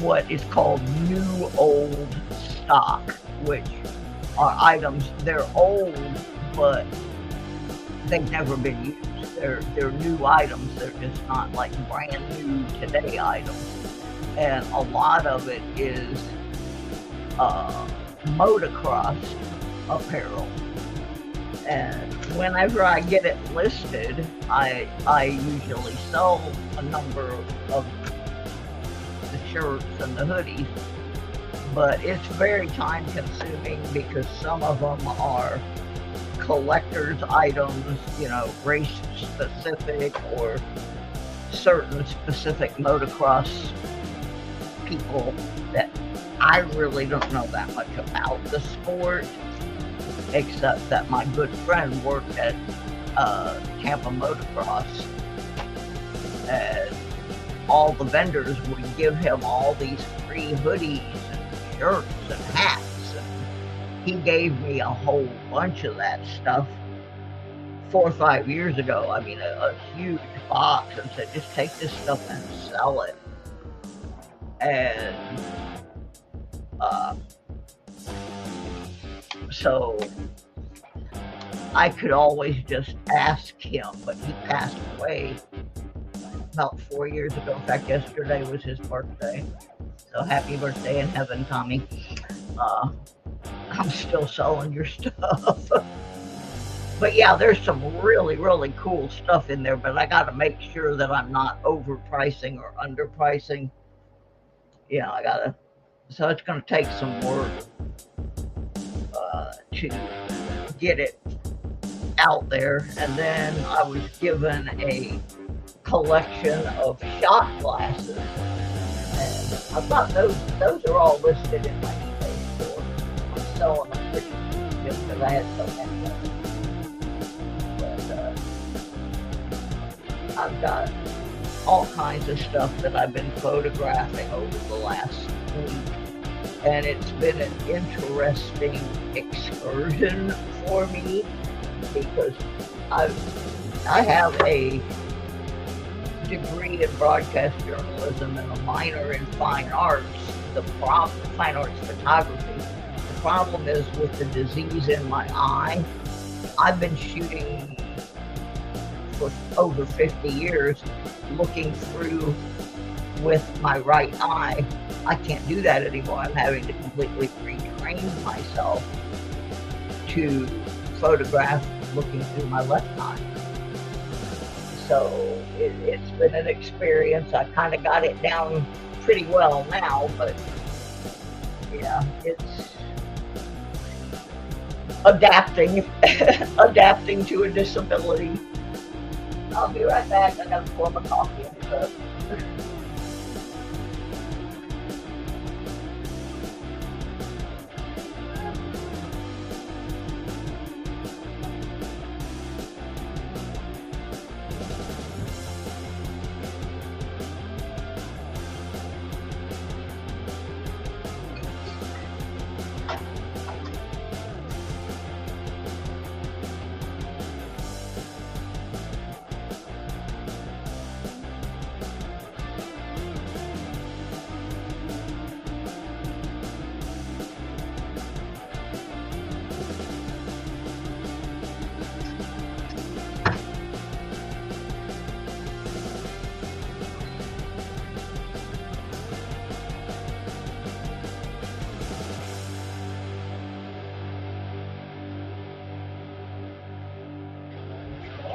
what is called new old stock, which are items, they're old, but they've never been used. They're new items, they're just not like brand new today items. And a lot of it is motocross apparel. And whenever I get it listed, I usually sell a number of the shirts and the hoodies, but it's very time consuming because some of them are collector's items, you know, race specific or certain specific motocross people that I really don't know that much about the sport, except that my good friend worked at Tampa Motocross, and all the vendors would give him all these free hoodies and shirts and hats, and he gave me a whole bunch of that stuff 4 or 5 years ago. I mean, a huge box, and said, just take this stuff and sell it. And so I could always just ask him, but he passed away about 4 years ago. In fact, yesterday was his birthday. So happy birthday in heaven, Tommy. I'm still selling your stuff. But yeah, there's some really, really cool stuff in there, but I got to make sure that I'm not overpricing or underpricing. Yeah, so it's going to take some work to get it out there. And then I was given a collection of shot glasses, and I thought those are all listed in my eBay store. I'm selling them pretty cheap just because I had so many of them. But I've got all kinds of stuff that I've been photographing over the last week. And it's been an interesting excursion for me because I have a degree in broadcast journalism and a minor in fine arts, fine arts photography. The problem is with the disease in my eye. I've been shooting for over 50 years, looking through with my right eye. I can't do that anymore. I'm having to completely retrain myself to photograph looking through my left eye. So it's been an experience. I kind of got it down pretty well now, but yeah, it's adapting to a disability. I'll be right back. I gotta pour my coffee in the cup.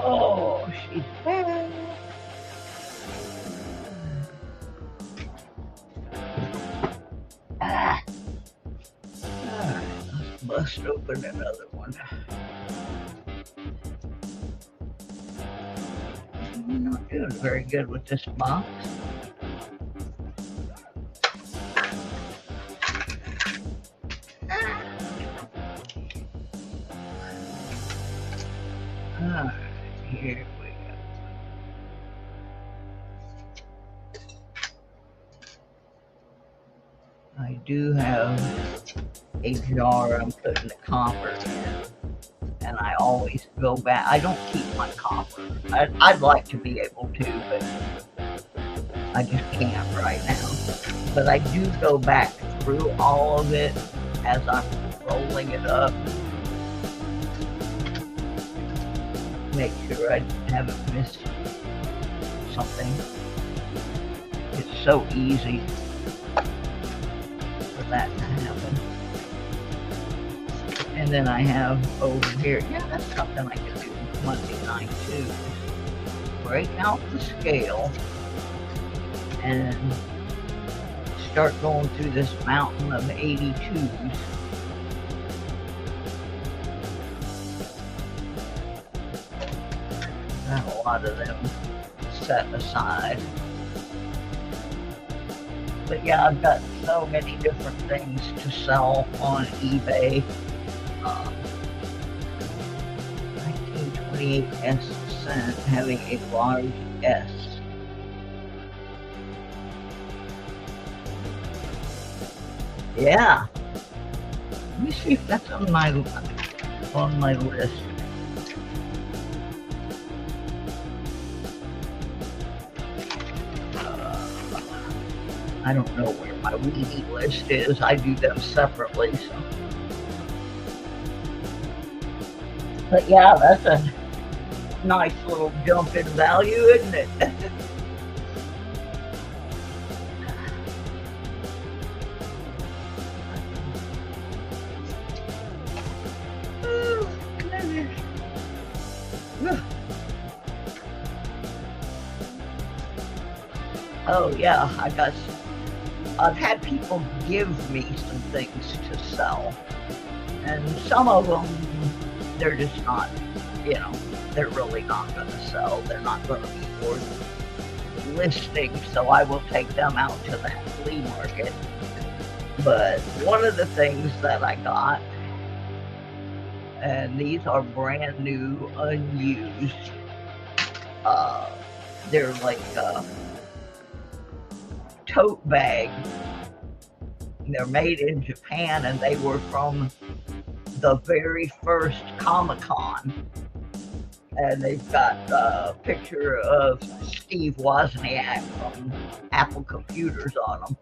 Oh, she's back. Alright, let's bust open another one. I'm not doing very good with this box. Alright, here we go. I do have a jar I'm putting the copper in, and I always go back. I don't keep my copper. I'd like to be able to, but I just can't right now. But I do go back through all of it as I'm rolling it up. Make sure I haven't missed something. It's so easy for that to happen. And then I have over here, yeah, that's something I can do Monday night too. Break out the scale and start going through this mountain of 82s. I have a lot of them set aside. But yeah, I've got so many different things to sell on eBay. 1928 S cent having a large S. Yeah. Let me see if that's on my list. I don't know where my weenie list is. I do them separately, so. But yeah, that's a nice little jump in value, isn't it? Oh yeah, I've had people give me some things to sell, and some of them, they're just not, they're really not going to sell. They're not going to be worth listing, so I will take them out to that flea market. But one of the things that I got, and these are brand new, unused, they're like tote bag. They're made in Japan, and they were from the very first Comic-Con. And they've got a picture of Steve Wozniak from Apple Computers on them.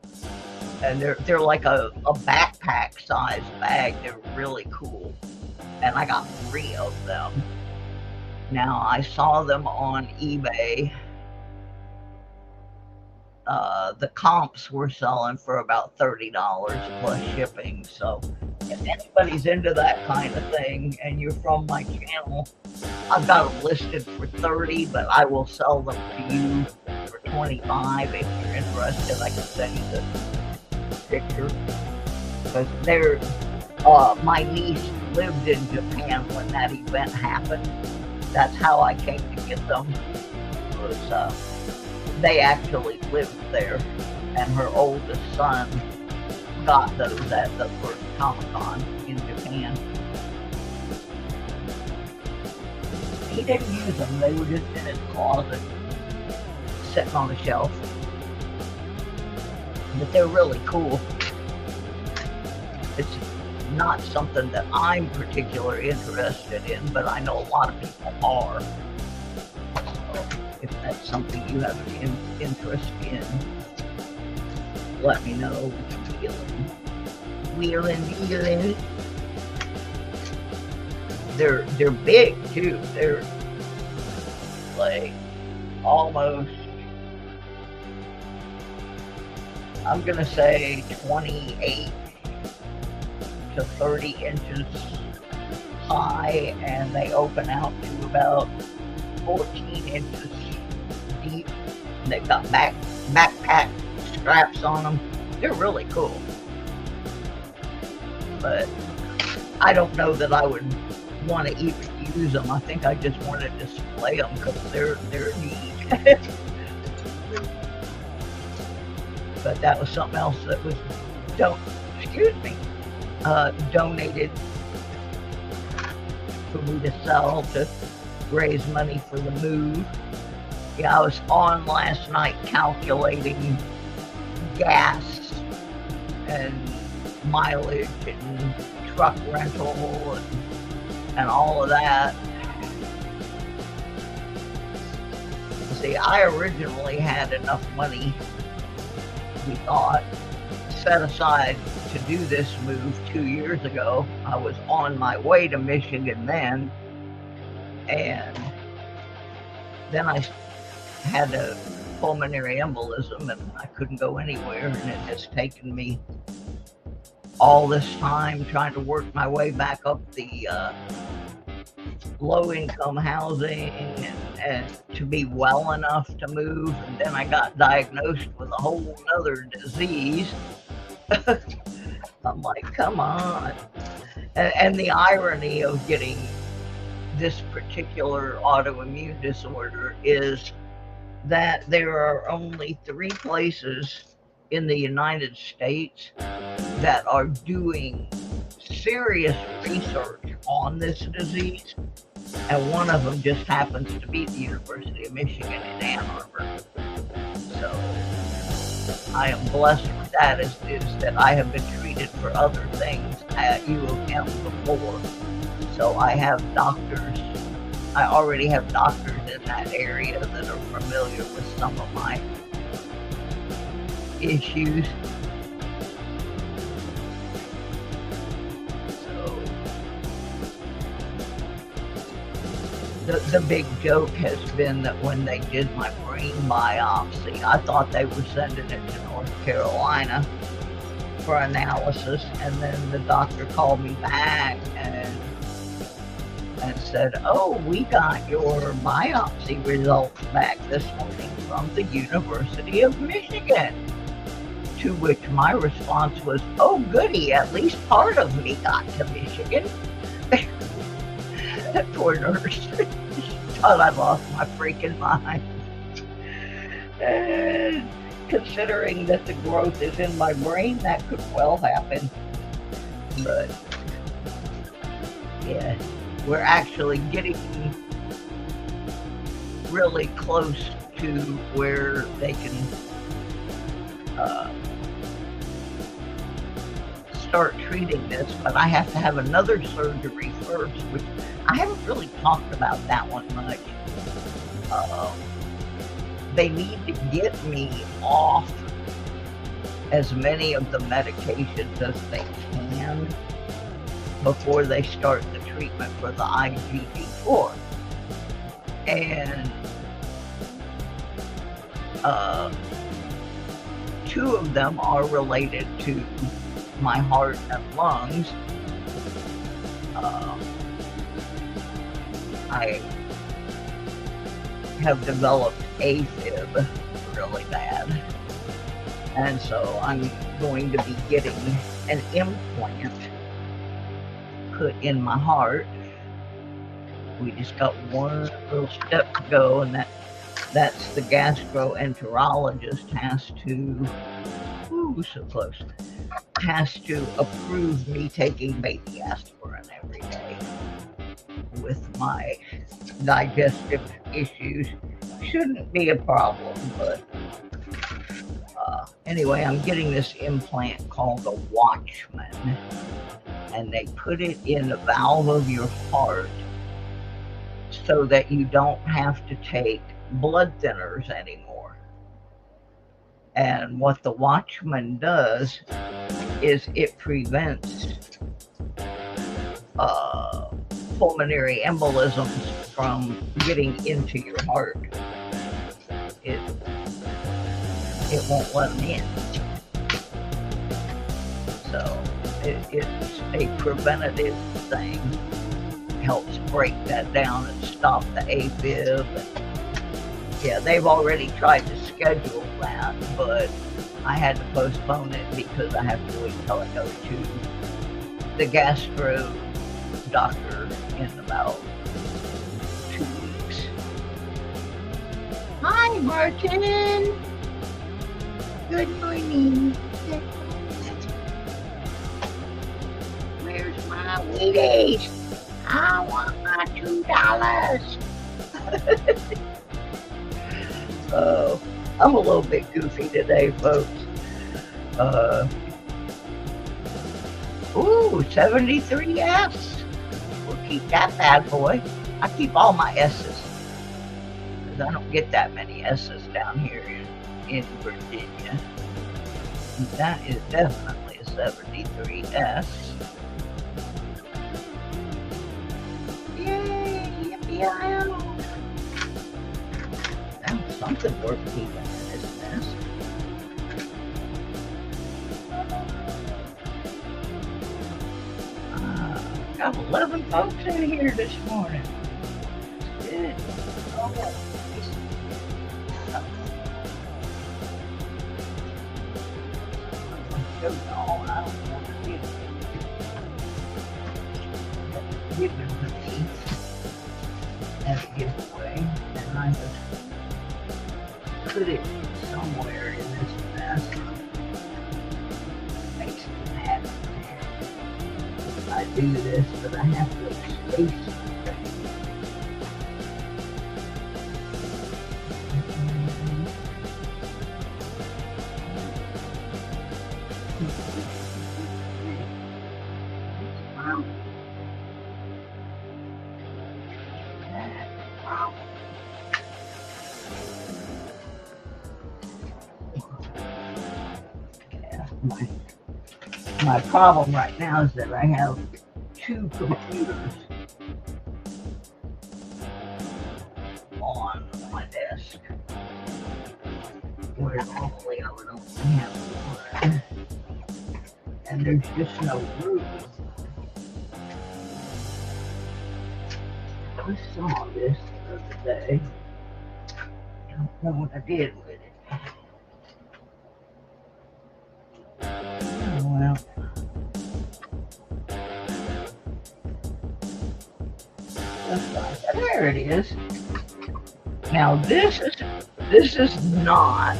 And they're like a backpack sized bag. They're really cool. And I got 3 of them. Now, I saw them on eBay. The comps were selling for about $30 plus shipping. So if anybody's into that kind of thing and you're from my channel, I've got them listed for $30, but I will sell them to you for $25 if you're interested. I can send you the picture. Because they're, my niece lived in Japan when that event happened. That's how I came to get them. They actually lived there, and her oldest son got those at the first Comic-Con in Japan. He didn't use them, they were just in his closet, sitting on the shelf. But they're really cool. It's not something that I'm particularly interested in, but I know a lot of people are. If that's something you have an interest in, let me know. Wheeling. They're big too. They're like almost, I'm gonna say 28 to 30 inches high, and they open out to about 14 inches deep. They've got backpack straps on them. They're really cool. But I don't know that I would want to even use them. I think I just want to display them because they're neat. But that was something else that was donated for me to sell to raise money for the move. Yeah, I was on last night calculating gas and mileage and truck rental and all of that. See, I originally had enough money, we thought, set aside to do this move 2 years ago. I was on my way to Michigan then, and then I had a pulmonary embolism and I couldn't go anywhere, and it has taken me all this time trying to work my way back up the low-income housing and to be well enough to move. And then I got diagnosed with a whole other disease. I'm like, come on. And the irony of getting this particular autoimmune disorder is that there are only 3 places in the United States that are doing serious research on this disease, and one of them just happens to be the University of Michigan in Ann Arbor. So I am blessed with that, is that I have been treated for other things at UOM before. So I have doctors, I already have doctors in that area that are familiar with some of my issues. So the big joke has been that when they did my brain biopsy, I thought they were sending it to North Carolina for analysis, and then the doctor called me back and said, oh, we got your biopsy results back this morning from the University of Michigan. To which my response was, oh goody, at least part of me got to Michigan. That poor nurse. She thought I lost my freaking mind. And considering that the growth is in my brain, that could well happen. But yeah, we're actually getting really close to where they can uh, start treating this, but I have to have another surgery first, which I haven't really talked about that one much. They need to get me off as many of the medications as they can before they start the treatment for the IgG4. And two of them are related to my heart and lungs. I have developed AFib really bad, and so I'm going to be getting an implant put in my heart. We just got one little step to go, and that's the gastroenterologist has to, so close, has to approve me taking baby aspirin every day with my digestive issues. Shouldn't be a problem, but anyway, I'm getting this implant called a Watchman, and they put it in the valve of your heart so that you don't have to take blood thinners anymore. And what the Watchman does is it prevents pulmonary embolisms from getting into your heart. It won't let them in. So it's a preventative thing. Helps break that down and stop the AFib. Yeah, they've already tried to schedule that, but I had to postpone it because I have to wait until I go to the gastro doctor in about 2 weeks. Hi, Martin. Good morning. Where's my Wheaties? I want my $2. So I'm a little bit goofy today, folks. 73 F's. We'll keep that bad boy. I keep all my S's, because I don't get that many S's down here in Virginia. That is definitely a 73 S. Yay! Yippee-yi-yo! That's something worth keeping in this mess. Got 11 folks in here this morning. Good. Oh, yeah. I don't want to give it to me as a giveaway, and I just put it somewhere in this mess. Makes me mad. I do this, but I have to space it. My problem right now is that I have 2 computers on my desk, where normally I would only have 1, and there's just no room. I saw this the other day. I don't know what I did with it. Well, there it is. Now this is not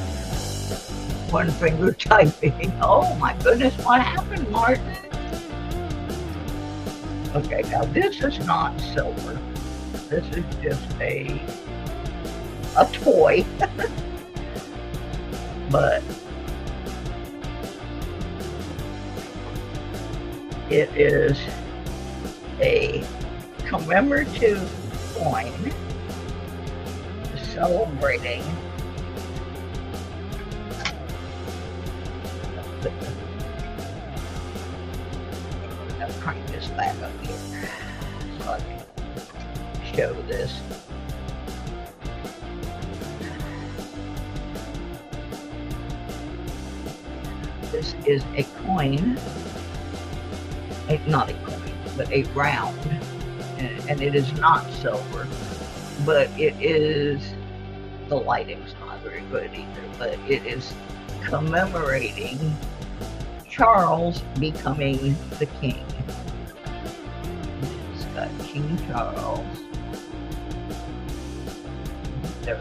one finger typing. Oh my goodness, what happened, Martin? Okay, now this is not silver. This is just a toy. But It is a commemorative coin celebrating I'll crank this back up here so I can show this. This is a coin, not a coin, but a round, and it is not silver, but it is, the lighting's not very good either, but it is commemorating Charles becoming the king. It's got King Charles III.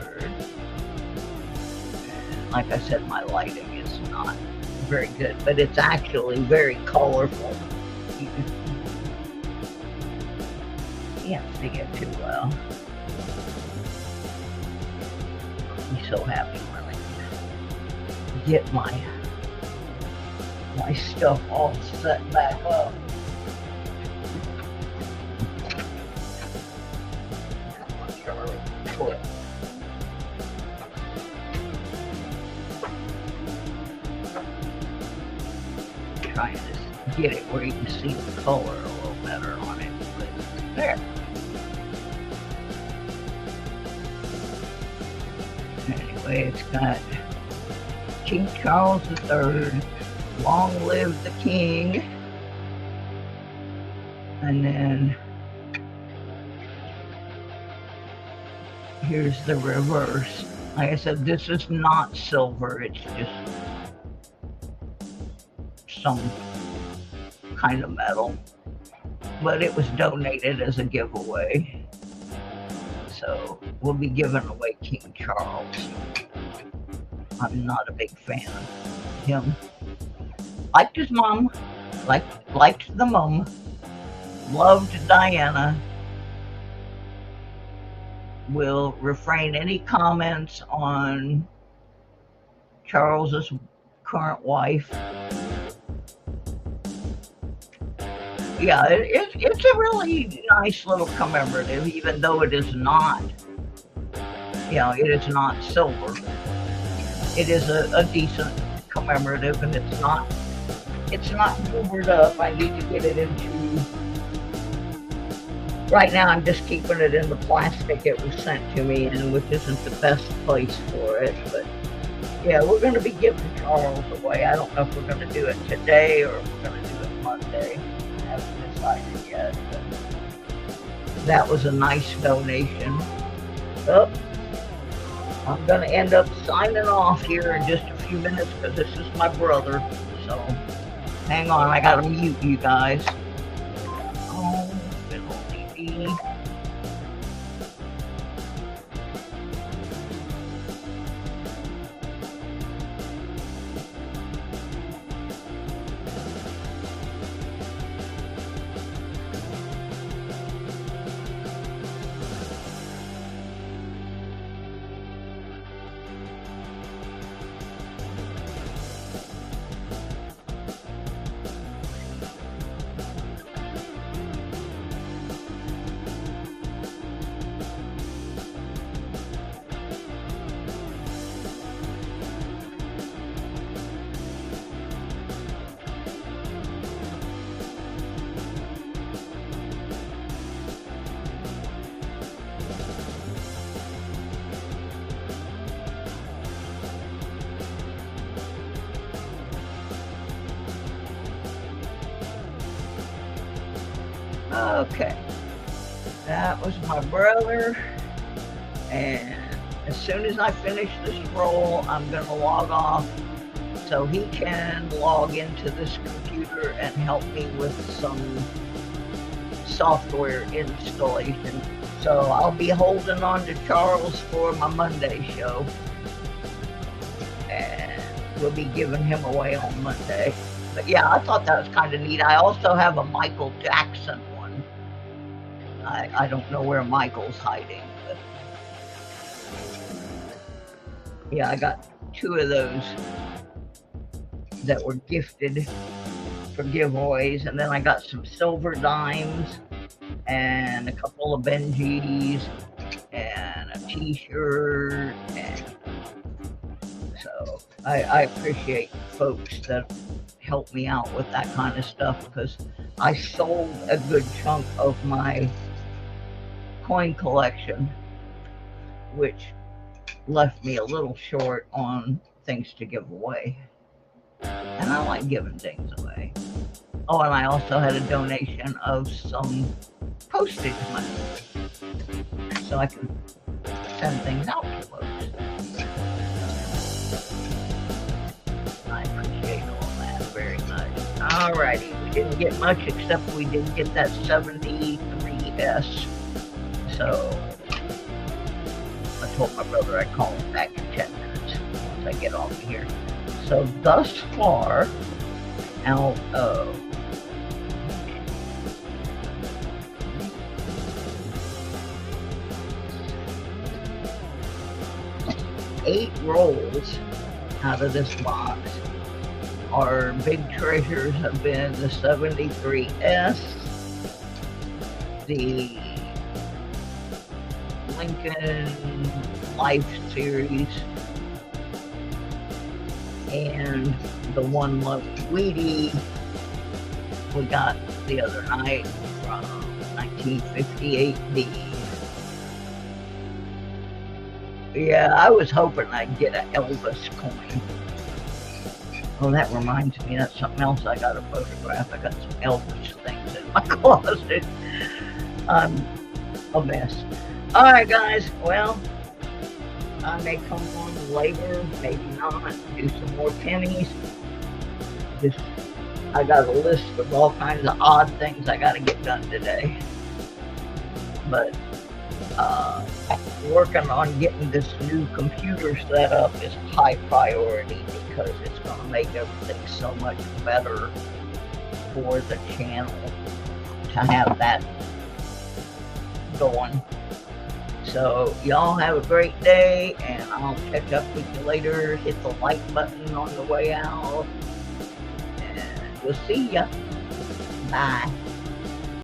And like I said, my lighting is not very good, but it's actually very colorful. You can't see it too well. I'll be so happy when I get my stuff all set back up. Come on, Charlie. Flip. Trying to get it where you can see the color a little better on it. But there. Anyway, it's got King Charles III, long live the king. And then here's the reverse. Like I said, this is not silver, it's just some kind of metal, but it was donated as a giveaway, so we'll be giving away King Charles. I'm not a big fan of him. Liked his mom, liked the mom, loved Diana. Will refrain any comments on Charles's current wife. Yeah, it's a really nice little commemorative, even though it is not, it is not silver. It is a decent commemorative, and it's not hoovered up. I need to get it into, right now I'm just keeping it in the plastic it was sent to me in, which isn't the best place for it, but yeah, we're going to be giving Charles away. I don't know if we're going to do it today or if we're going to do it Monday. Haven't decided yet, but that was a nice donation. Oh, I'm gonna end up signing off here in just a few minutes because this is my brother, so hang on, I gotta mute you guys. Oh, fiddle-dee-dee. Okay, that was my brother, and as soon as I finish this roll, I'm going to log off so he can log into this computer and help me with some software installation. So I'll be holding on to Charles for my Monday show, and we'll be giving him away on Monday. But yeah, I thought that was kind of neat. I also have a Michael Jackson one. I don't know where Michael's hiding, but yeah, I got two of those that were gifted for giveaways, and then I got some silver dimes and a couple of Benjis and a t-shirt, and so I appreciate folks that help me out with that kind of stuff, because I sold a good chunk of my coin collection, which left me a little short on things to give away, and I like giving things away. Oh, and I also had a donation of some postage money, so I can send things out to folks. I appreciate all that very much. Alrighty, we didn't get much, except we did get that 73S. So I told my brother I'd call him back in 10 minutes once I get off of here. So thus far, out of 8 rolls out of this box, our big treasures have been the 73S, the Lincoln Life Series, and the One Love Sweetie we got the other night from 1958D. Yeah, I was hoping I'd get an Elvis coin. Oh, that reminds me, that's something else I got to photograph. I got some Elvis things in my closet. I'm a mess. Alright guys, well, I may come on later, maybe not, do some more pennies. Just, I got a list of all kinds of odd things I got to get done today. But, working on getting this new computer set up is high priority, because it's going to make everything so much better for the channel to have that going. So y'all have a great day, and I'll catch up with you later. Hit the like button on the way out, and we'll see ya. Bye.